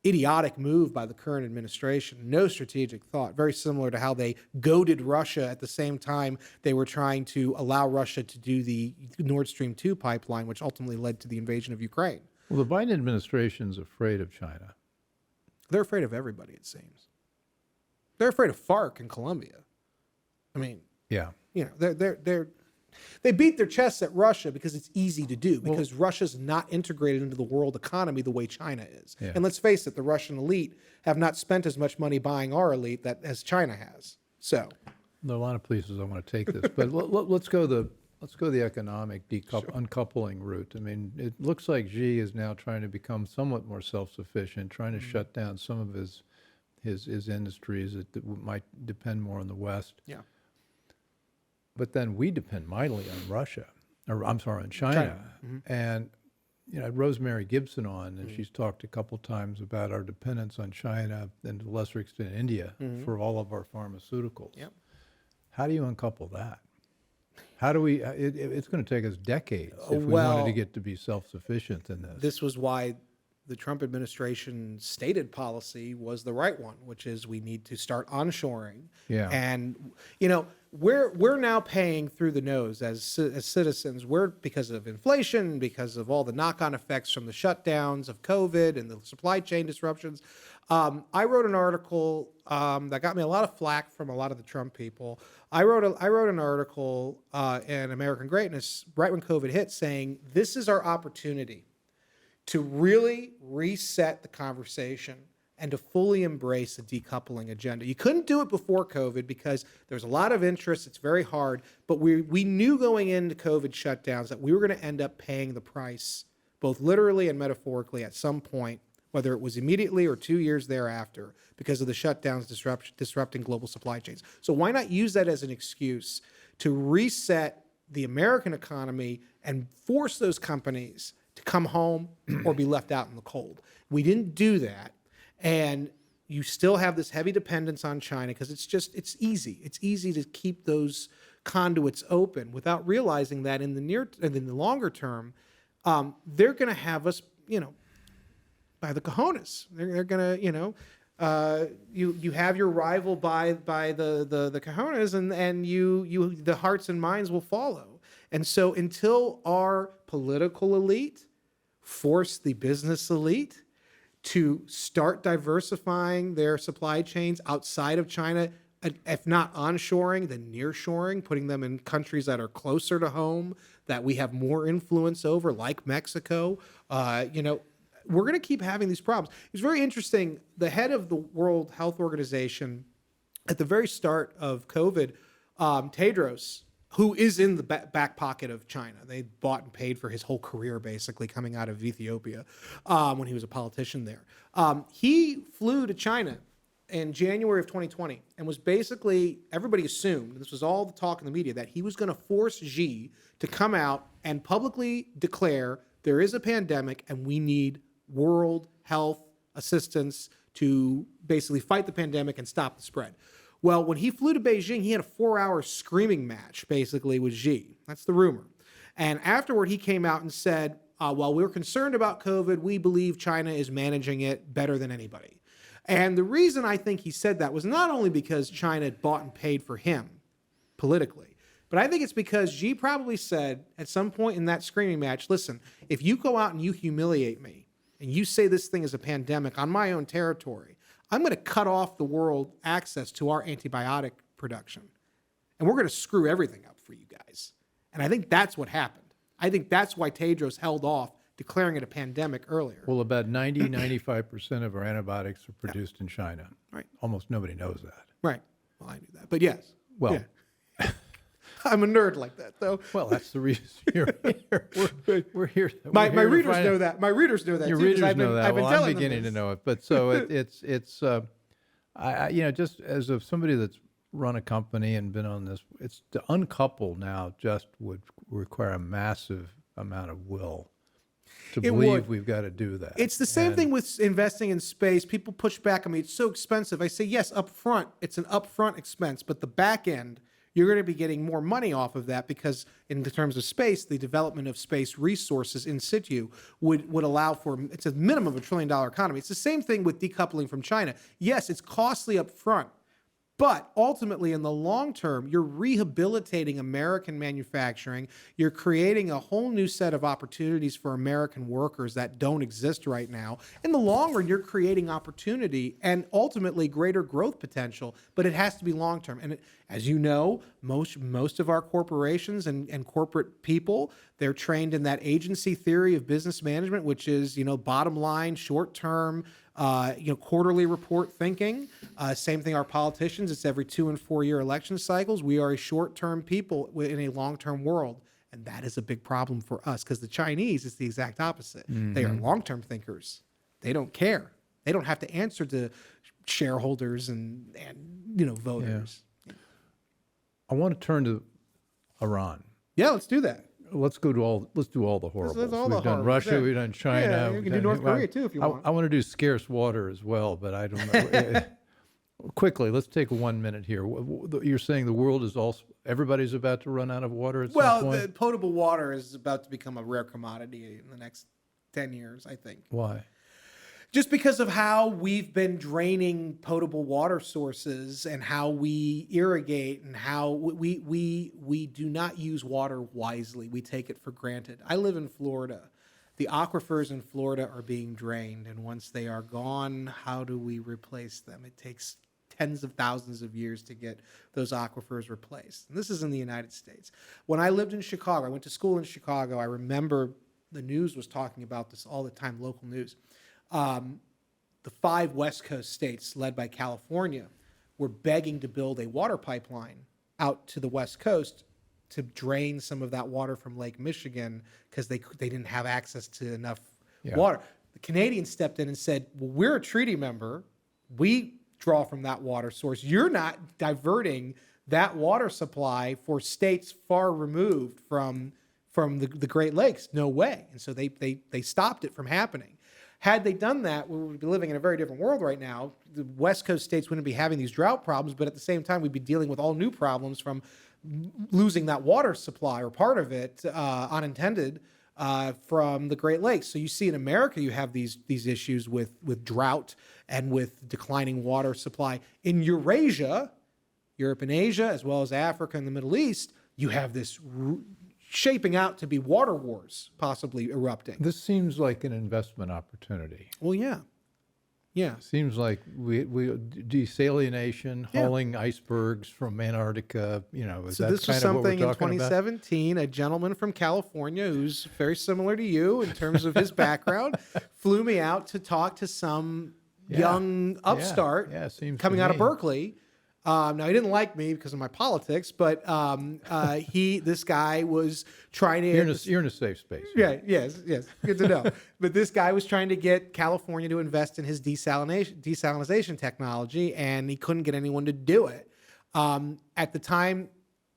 idiotic move by the current administration. No strategic thought. Very similar to how they goaded Russia at the same time they were trying to allow Russia to do the Nord Stream 2 pipeline, which ultimately led to the invasion of Ukraine. Well, the Biden administration's afraid of China. They're afraid of everybody, it seems. They're afraid of FARC in Colombia. I mean, Yeah. you know, they beat their chests at Russia because it's easy to do, because Russia's not integrated into the world economy the way China is. Yeah. And let's face it, the Russian elite have not spent as much money buying our elite as China has. So There are a lot of places I want to take this, but let's go the economic uncoupling route. I mean, it looks like Xi is now trying to become somewhat more self-sufficient, trying to shut down some of his industries that might depend more on the West. yeah. But then we depend mightily on Russia, or I'm sorry, on China. And you know, I had Rosemary Gibson on, and she's talked a couple times about our dependence on China and to a lesser extent India for all of our pharmaceuticals. Yep. How do you uncouple that? How do we? It's going to take us decades if we Well, wanted to get to be self-sufficient in this. This was why the Trump administration stated policy was the right one, which is we need to start onshoring. Yeah. And you know, we're now paying through the nose as citizens. We're, because of inflation, because of all the knock-on effects from the shutdowns of COVID and the supply chain disruptions. I wrote an article that got me a lot of flack from a lot of the Trump people. I wrote an article in American Greatness right when COVID hit, saying this is our opportunity to really reset the conversation and to fully embrace a decoupling agenda. You couldn't do it before COVID because there's a lot of interest. It's very hard. But we knew going into COVID shutdowns that we were going to end up paying the price, both literally and metaphorically, at some point, whether it was immediately or 2 years thereafter, because of the shutdowns disrupting global supply chains. So why not use that as an excuse to reset the American economy and force those companies to come home or be left out in the cold? We didn't do that. And you still have this heavy dependence on China because it's easy. It's easy to keep those conduits open without realizing that in the longer term, they're going to have us, by the cojones. They're going to, you have your rival by the cojones, and the hearts and minds will follow. And so until our political elite force the business elite to start diversifying their supply chains outside of China, if not onshoring, then nearshoring, putting them in countries that are closer to home, that we have more influence over, like Mexico, we're going to keep having these problems. It's very interesting. The head of the World Health Organization, at the very start of COVID, Tedros, who is in the back pocket of China. They bought and paid for his whole career, basically, coming out of Ethiopia when he was a politician there. He flew to China in January of 2020 and was basically, everybody assumed, this was all the talk in the media, that he was going to force Xi to come out and publicly declare there is a pandemic and we need world health assistance to basically fight the pandemic and stop the spread. Well, when he flew to Beijing, he had a 4-hour screaming match, basically, with Xi. That's the rumor. And afterward, he came out and said, while we're concerned about COVID, we believe China is managing it better than anybody. And the reason I think he said that was not only because China had bought and paid for him politically, but I think it's because Xi probably said at some point in that screaming match, listen, if you go out and you humiliate me and you say this thing is a pandemic on my own territory, I'm going to cut off the world access to our antibiotic production. And we're going to screw everything up for you guys. And I think that's what happened. I think that's why Tedros held off declaring it a pandemic earlier. Well, about 95% of our antibiotics are produced in China. Right. Almost nobody knows that. Right. Well, I knew that. But yes. Well, yeah. I'm a nerd like that, though. Well, that's the reason you're here. We're here. My readers know that. My readers know that. Your too, readers I've been, know that. I've been Well, I'm telling them beginning to this. know it. But so it's just as of somebody that's run a company and been on this, it's to uncouple now just would require a massive amount of will to It believe would. we've got to do that. It's the same And- thing with investing in space. People push back on me. It's so expensive. I say, yes, up front, it's an upfront expense, but the back end, you're going to be getting more money off of that because in the terms of space, the development of space resources in situ would allow for, it's a minimum of $1 trillion economy. It's the same thing with decoupling from China. Yes, it's costly up front. But ultimately, in the long term, you're rehabilitating American manufacturing. You're creating a whole new set of opportunities for American workers that don't exist right now. In the long run, you're creating opportunity and ultimately greater growth potential, but it has to be long term. And as you know, most of our corporations and corporate people, they're trained in that agency theory of business management, which is, bottom line, short term, quarterly report thinking. Same thing, our politicians, it's every 2 and 4 year election cycles. We are a short-term people in a long-term world. And that is a big problem for us because the Chinese is the exact opposite. They are long-term thinkers. They don't care. They don't have to answer to shareholders and voters. I want to turn to Iran. Yeah, let's do that. Let's do all the horribles. Let's all the We've done horribles, Russia, yeah. we've done China. Yeah, you we've can do done- North Korea, too, if you want. I want to do scarce water as well, but I don't know. Quickly, let's take 1 minute here. You're saying the world is everybody's about to run out of water at some Well, point? the potable water is about to become a rare commodity in the next 10 years, I think. Why? Just because of how we've been draining potable water sources and how we irrigate and how we do not use water wisely. We take it for granted. I live in Florida. The aquifers in Florida are being drained, and once they are gone, how do we replace them? It takes tens of thousands of years to get those aquifers replaced. And this is in the United States. When I lived in Chicago, I went to school in Chicago, I remember the news was talking about this all the time, local news. The 5 West Coast states, led by California, were begging to build a water pipeline out to the West Coast to drain some of that water from Lake Michigan because they didn't have access to enough water. The Canadians stepped in and said, well, we're a treaty member. We draw from that water source. You're not diverting that water supply for states far removed from the Great Lakes. No way. And so they stopped it from happening. Had they done that, we would be living in a very different world right now. The West Coast states wouldn't be having these drought problems, but at the same time, we'd be dealing with all new problems from losing that water supply or part of it, unintended, from the Great Lakes. So you see in America, you have these issues with drought and with declining water supply. In Eurasia, Europe and Asia, as well as Africa and the Middle East, you have this shaping out to be water wars possibly erupting. This seems like an investment opportunity. Well, yeah. Yeah. Seems like we desalination, hauling icebergs from Antarctica, is So that this was kind of what we're something in talking about? 2017, a gentleman from California who's very similar to you in terms of his background flew me out to talk to some young upstart seems coming to out of me. Berkeley. Now he didn't like me because of my politics, but this guy was trying to. You're in a safe space. Yeah, yes, good to know. But this guy was trying to get California to invest in his desalination technology, and he couldn't get anyone to do it. At the time,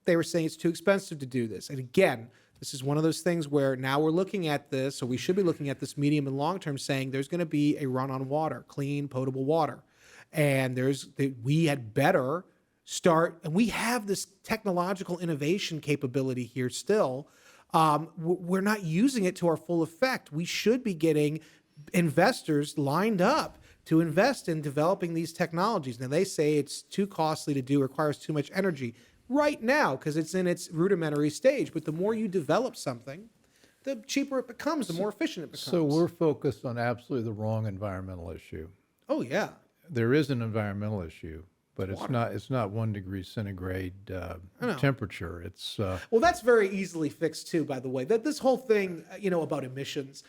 they were saying it's too expensive to do this. And again, this is one of those things where now we're looking at this, or we should be looking at this medium and long term, saying there's going to be a run on water, clean, potable water. And we had better start, and we have this technological innovation capability here still. We're not using it to our full effect. We should be getting investors lined up to invest in developing these technologies. Now, they say it's too costly to do, requires too much energy right now because it's in its rudimentary stage. But the more you develop something, the cheaper it becomes, the more efficient it becomes. So we're focused on absolutely the wrong environmental issue. Oh, yeah. There is an environmental issue, but it's not 1 degree centigrade temperature. It's Well, that's very easily fixed too, by the way. That this whole thing, about emissions,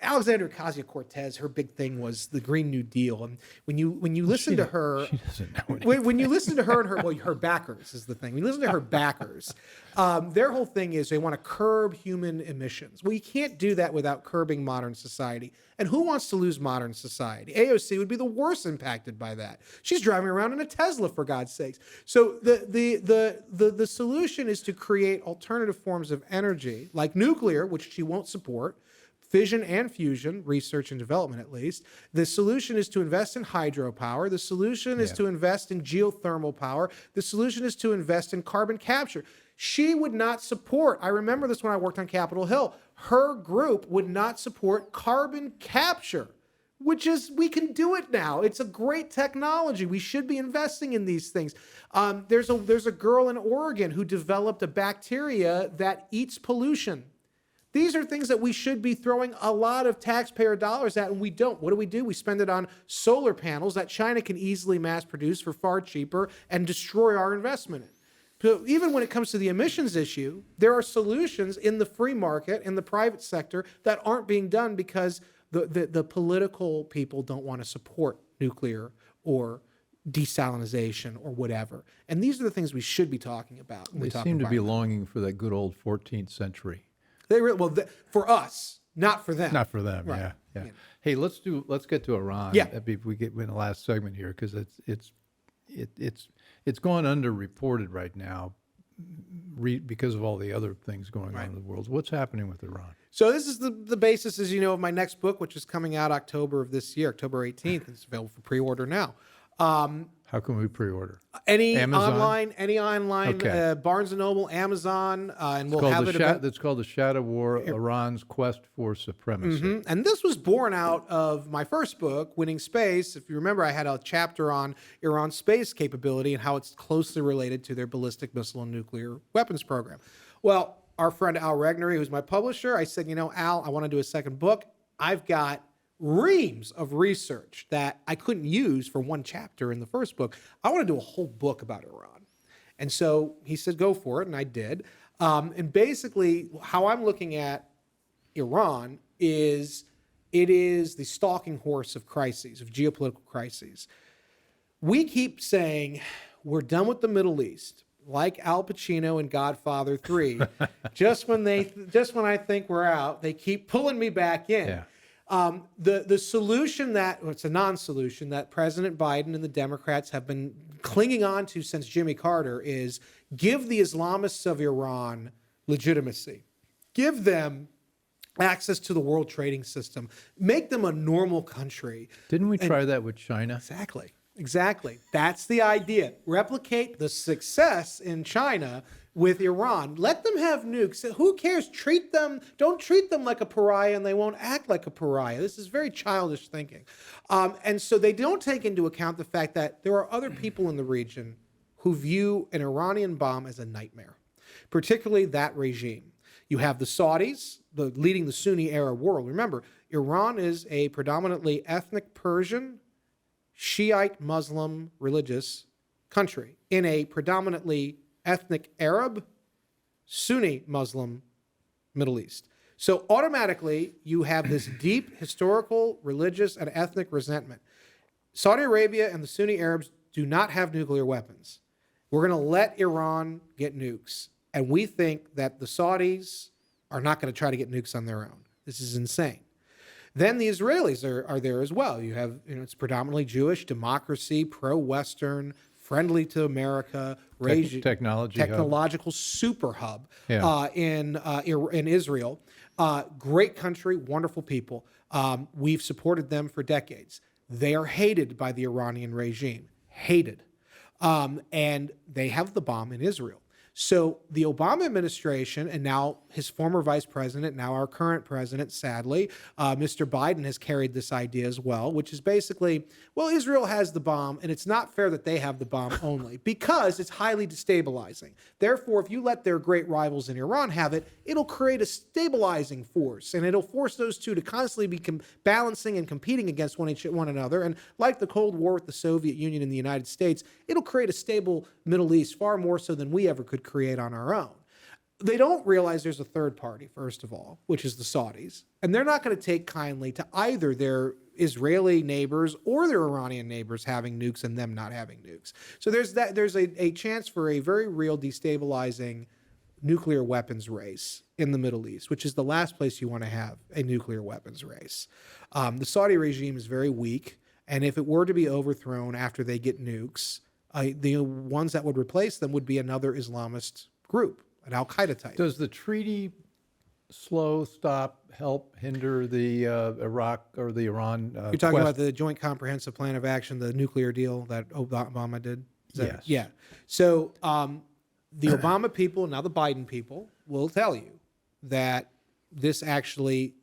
Alexandria Ocasio-Cortez, her big thing was the Green New Deal. And when you listen to her, She doesn't know anything. when you listen to her and her backers is the thing. When you listen to her backers, their whole thing is they want to curb human emissions. Well, you can't do that without curbing modern society. And who wants to lose modern society? AOC would be the worst impacted by that. She's driving around in a Tesla, for God's sakes. So the solution is to create alternative forms of energy, like nuclear, which she won't support, fission and fusion, research and development at least. The solution is to invest in hydropower. The solution is to invest in geothermal power. The solution is to invest in carbon capture. She would not support, I remember this when I worked on Capitol Hill, her group would not support carbon capture, which is, we can do it now. It's a great technology. We should be investing in these things. There's a girl in Oregon who developed a bacteria that eats pollution. These are things that we should be throwing a lot of taxpayer dollars at, and we don't. What do? We spend it on solar panels that China can easily mass produce for far cheaper and destroy our investment in. So even when it comes to the emissions issue, there are solutions in the free market, in the private sector, that aren't being done because the political people don't want to support nuclear or desalinization or whatever. And these are the things we should be talking about. When They we talk seem to be environment. longing for that good old 14th century. For us, not for them. Not for them, Right. yeah. Yeah. Hey, let's get to Iran. Yeah. If we get in the last segment here, because it's going underreported right now, because of all the other things going on in the world. What's happening with Iran? So this is the basis, as you know, of my next book, which is coming out October of this year, October 18th. It's available for pre-order now. How can we pre-order? Any Amazon? online, Okay. Barnes & Noble, Amazon, and we'll Called have the it. That's called The Shadow War, Iran's Quest for Supremacy. And this was born out of my first book, Winning Space. If you remember, I had a chapter on Iran's space capability and how it's closely related to their ballistic missile and nuclear weapons program. Well, our friend Al Regnery, who's my publisher, I said, Al, I want to do a second book. I've got reams of research that I couldn't use for one chapter in the first book. I want to do a whole book about Iran. And so he said, go for it, and I did. And basically, how I'm looking at Iran is it is the stalking horse of crises, of geopolitical crises. We keep saying we're done with the Middle East, like Al Pacino in Godfather 3. just when I think we're out, they keep pulling me back in. Yeah. The solution it's a non-solution that President Biden and the Democrats have been clinging on to since Jimmy Carter is give the Islamists of Iran legitimacy. Give them access to the world trading system. Make them a normal country. Didn't we try that with China? Exactly. That's the idea. Replicate the success in China with Iran. Let them have nukes. Who cares? Don't treat them like a pariah, and they won't act like a pariah. This is very childish thinking. And so they don't take into account the fact that there are other people in the region who view an Iranian bomb as a nightmare, particularly that regime. You have the Saudis, leading the Sunni Arab world. Remember, Iran is a predominantly ethnic Persian, Shiite Muslim religious country in a predominantly ethnic Arab, Sunni Muslim Middle East. So automatically you have this deep historical, religious, and ethnic resentment. Saudi Arabia and the Sunni Arabs do not have nuclear weapons. We're going to let Iran get nukes. And we think that the Saudis are not going to try to get nukes on their own. This is insane. Then the Israelis are there as well. You have, it's predominantly Jewish, democracy, pro-Western, friendly to America, technological super hub in Israel. Great country, wonderful people. We've supported them for decades. They are hated by the Iranian regime, hated. And they have the bomb in Israel. So the Obama administration, and now his former vice president, now our current president, sadly, Mr. Biden has carried this idea as well, which is basically, well, Israel has the bomb, and it's not fair that they have the bomb only, because it's highly destabilizing. Therefore, if you let their great rivals in Iran have it, it'll create a stabilizing force, and it'll force those two to constantly be balancing and competing against one another. And like the Cold War with the Soviet Union and the United States, it'll create a stable Middle East far more so than we ever could create on our own. They don't realize there's a third party, first of all, which is the Saudis. And they're not going to take kindly to either their Israeli neighbors or their Iranian neighbors having nukes and them not having nukes. So there's a chance for a very real destabilizing nuclear weapons race in the Middle East, which is the last place you want to have a nuclear weapons race. The Saudi regime is very weak. And if it were to be overthrown after they get nukes, the ones that would replace them would be another Islamist group, an Al-Qaeda type. Does the treaty slow, stop, help, hinder the Iraq or the Iran You're talking about the Joint Comprehensive Plan of Action, the nuclear deal that Obama did? Yes. Yeah. So the Obama people, now the Biden people, will tell you that this actually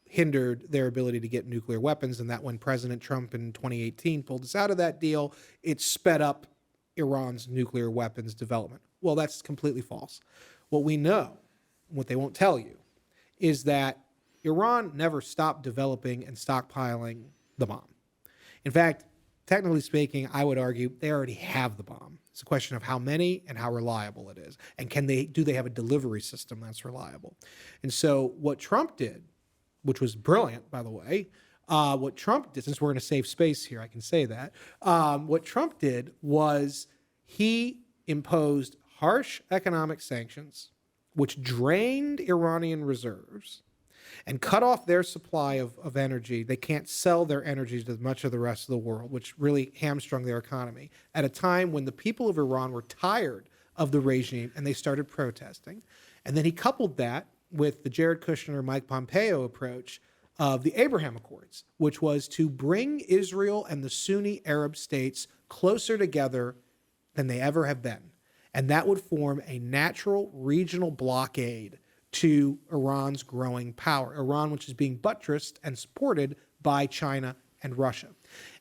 hindered their ability to get nuclear weapons, and that when President Trump in 2018 pulled us out of that deal, it sped up Iran's nuclear weapons development. Well, that's completely false. What we know, what they won't tell you, is that Iran never stopped developing and stockpiling the bomb. In fact, technically speaking, I would argue they already have the bomb. It's a question of how many and how reliable it is. And do they have a delivery system that's reliable? And so what Trump did, which was brilliant, by the way, what Trump did, since we're in a safe space here, I can say that, what Trump did was he imposed harsh economic sanctions, which drained Iranian reserves and cut off their supply of energy. They can't sell their energy to much of the rest of the world, which really hamstrung their economy at a time when the people of Iran were tired of the regime and they started protesting. And then he coupled that with the Jared Kushner, Mike Pompeo approach of the Abraham Accords, which was to bring Israel and the Sunni Arab states closer together than they ever have been. And that would form a natural regional blockade to Iran's growing power. Iran, which is being buttressed and supported by China and Russia.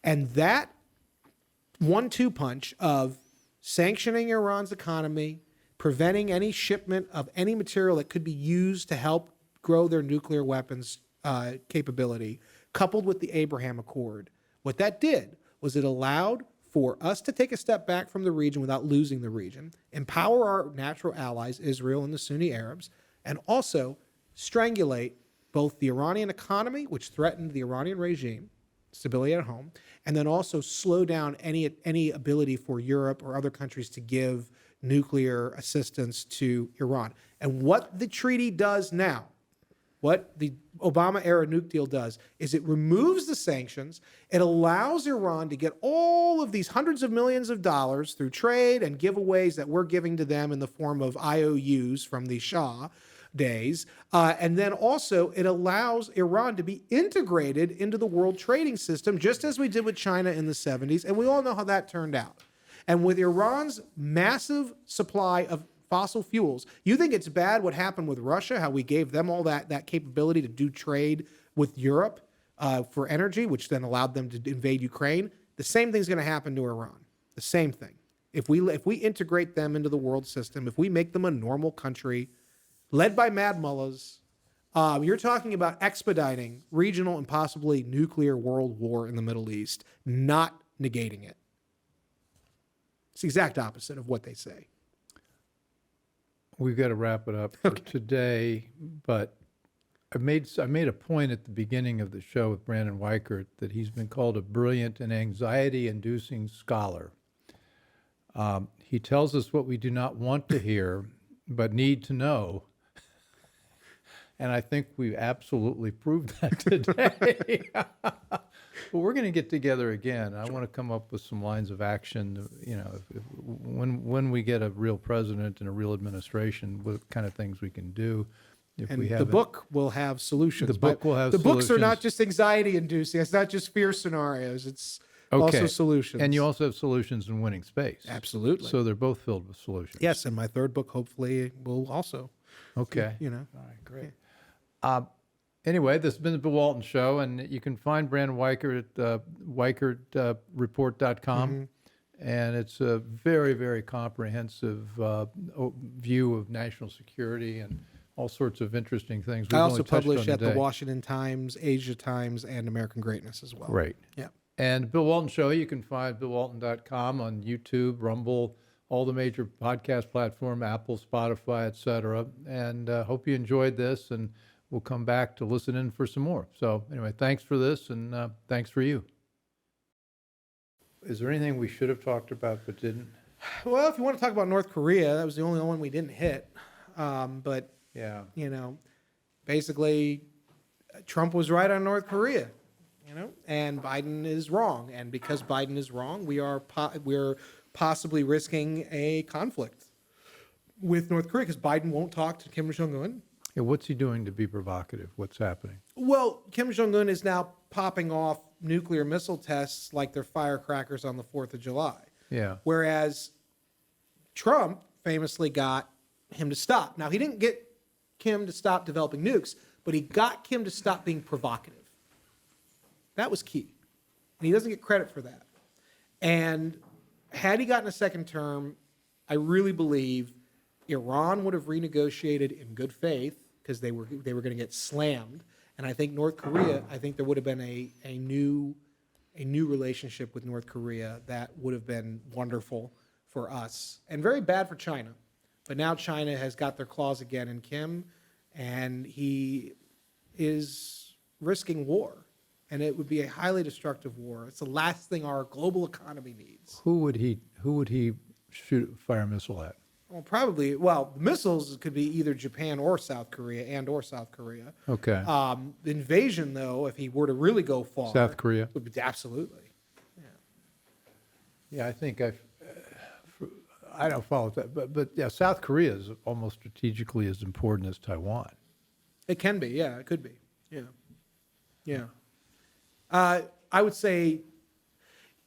And that 1-2 punch of sanctioning Iran's economy, preventing any shipment of any material that could be used to help grow their nuclear weapons capability, coupled with the Abraham Accord, what that did was it allowed for us to take a step back from the region without losing the region, empower our natural allies, Israel and the Sunni Arabs, and also strangulate both the Iranian economy, which threatened the Iranian regime, stability at home, and then also slow down any ability for Europe or other countries to give nuclear assistance to Iran. And what the treaty does now, what the Obama-era nuke deal does, is it removes the sanctions. It allows Iran to get all of these hundreds of millions of dollars through trade and giveaways that we're giving to them in the form of IOUs from the Shah days. And then also it allows Iran to be integrated into the world trading system, just as we did with China in the 70s. And we all know how that turned out. And with Iran's massive supply of fossil fuels, you think it's bad what happened with Russia, how we gave them all that capability to do trade with Europe for energy, which then allowed them to invade Ukraine? The same thing's going to happen to Iran. The same thing. If we integrate them into the world system, if we make them a normal country led by mad mullahs, you're talking about expediting regional and possibly nuclear world war in the Middle East, not negating it. It's the exact opposite of what they say. We've got to wrap it up for today, but I made a point at the beginning of the show with Brandon Weichert that he's been called a brilliant and anxiety-inducing scholar. He tells us what we do not want to hear, but need to know. And I think we absolutely proved that today. But we're going to get together again. I want to come up with some lines of action. You know, when we get a real president and a real administration, what kind of things we can do. And the book will have solutions. The book will have the solutions. books are not just anxiety-inducing. It's not just fear scenarios. It's also solutions. And you also have solutions in winning space. Absolutely. So they're both filled with solutions. Yes, and my third book hopefully will also. Okay. You know. All right, great. Anyway, this has been the Bill Walton Show, and you can find Brandon Weichert at weichertreport.com. Mm-hmm. And it's a very, very comprehensive view of national security and all sorts of interesting things. I also publish at the Washington Times, Asia Times, and American Greatness as well. Great. Yeah. And Bill Walton Show, you can find BillWalton.com on YouTube, Rumble, all the major podcast platform, Apple, Spotify, etc. And hope you enjoyed this, and we'll come back to listen in for some more. So anyway, thanks for this, and thanks for you. Is there anything we should have talked about but didn't? Well, if you want to talk about North Korea, that was the only one we didn't hit. But, Yeah. Basically, Trump was right on North Korea, and Biden is wrong. And because Biden is wrong, we're possibly risking a conflict with North Korea because Biden won't talk to Kim Jong-un. Yeah, what's he doing to be provocative? What's happening? Well, Kim Jong-un is now popping off nuclear missile tests like they're firecrackers on the 4th of July. Yeah. Whereas Trump famously got him to stop. Now, he didn't get Kim to stop developing nukes, but he got Kim to stop being provocative. That was key. And he doesn't get credit for that. And had he gotten a second term, I really believe Iran would have renegotiated in good faith because they were going to get slammed. And I think North Korea, there would have been a new relationship with North Korea that would have been wonderful for us and very bad for China. But now China has got their claws again in Kim, and he is risking war. And it would be a highly destructive war. It's the last thing our global economy needs. Who would he fire a missile at? Well, the missiles could be either Japan or South Korea Okay. The invasion, though, if he were to really go far, South Korea? would be absolutely. Yeah, I think I don't follow that, but yeah, South Korea is almost strategically as important as Taiwan. It can be, yeah, it could be, yeah. I would say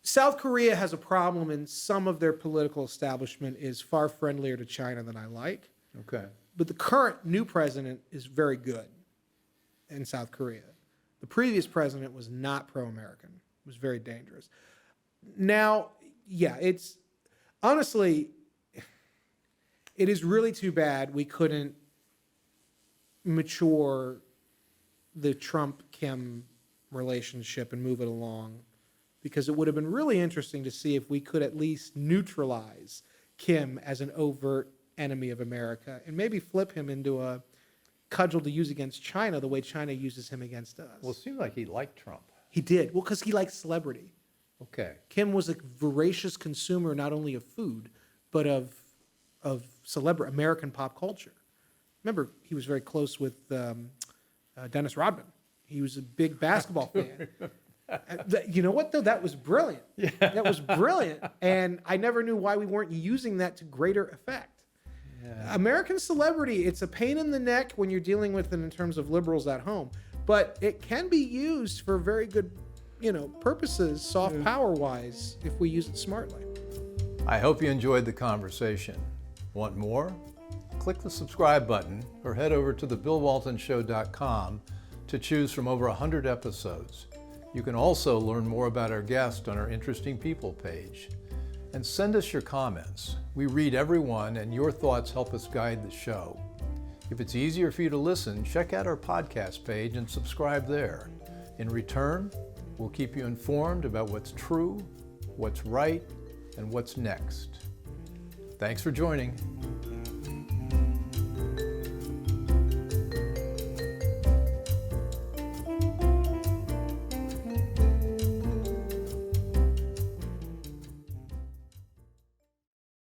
South Korea has a problem, and some of their political establishment is far friendlier to China than I like. Okay. But the current new president is very good in South Korea. The previous president was not pro-American. It was very dangerous. Now, yeah, it's honestly, it is really too bad we couldn't mature the Trump-Kim relationship and move it along, because it would have been really interesting to see if we could at least neutralize Kim as an overt enemy of America and maybe flip him into a cudgel to use against China the way China uses him against us. Well, it seemed like he liked Trump. He did. Well, because he likes celebrity. Okay. Kim was a voracious consumer not only of food, but of celebrity, American pop culture. Remember, he was very close with Dennis Rodman. He was a big basketball fan. You know what, though? That was brilliant. Yeah. That was brilliant. And I never knew why we weren't using that to greater effect. Yeah. American celebrity, it's a pain in the neck when you're dealing with it in terms of liberals at home. But it can be used for very good, purposes, soft power-wise, if we use it smartly. I hope you enjoyed the conversation. Want more? Click the subscribe button or head over to thebillwaltonshow.com to choose from over 100 episodes. You can also learn more about our guest on our Interesting People page. And send us your comments. We read every one, and your thoughts help us guide the show. If it's easier for you to listen, check out our podcast page and subscribe there. In return, we'll keep you informed about what's true, what's right, and what's next. Thanks for joining.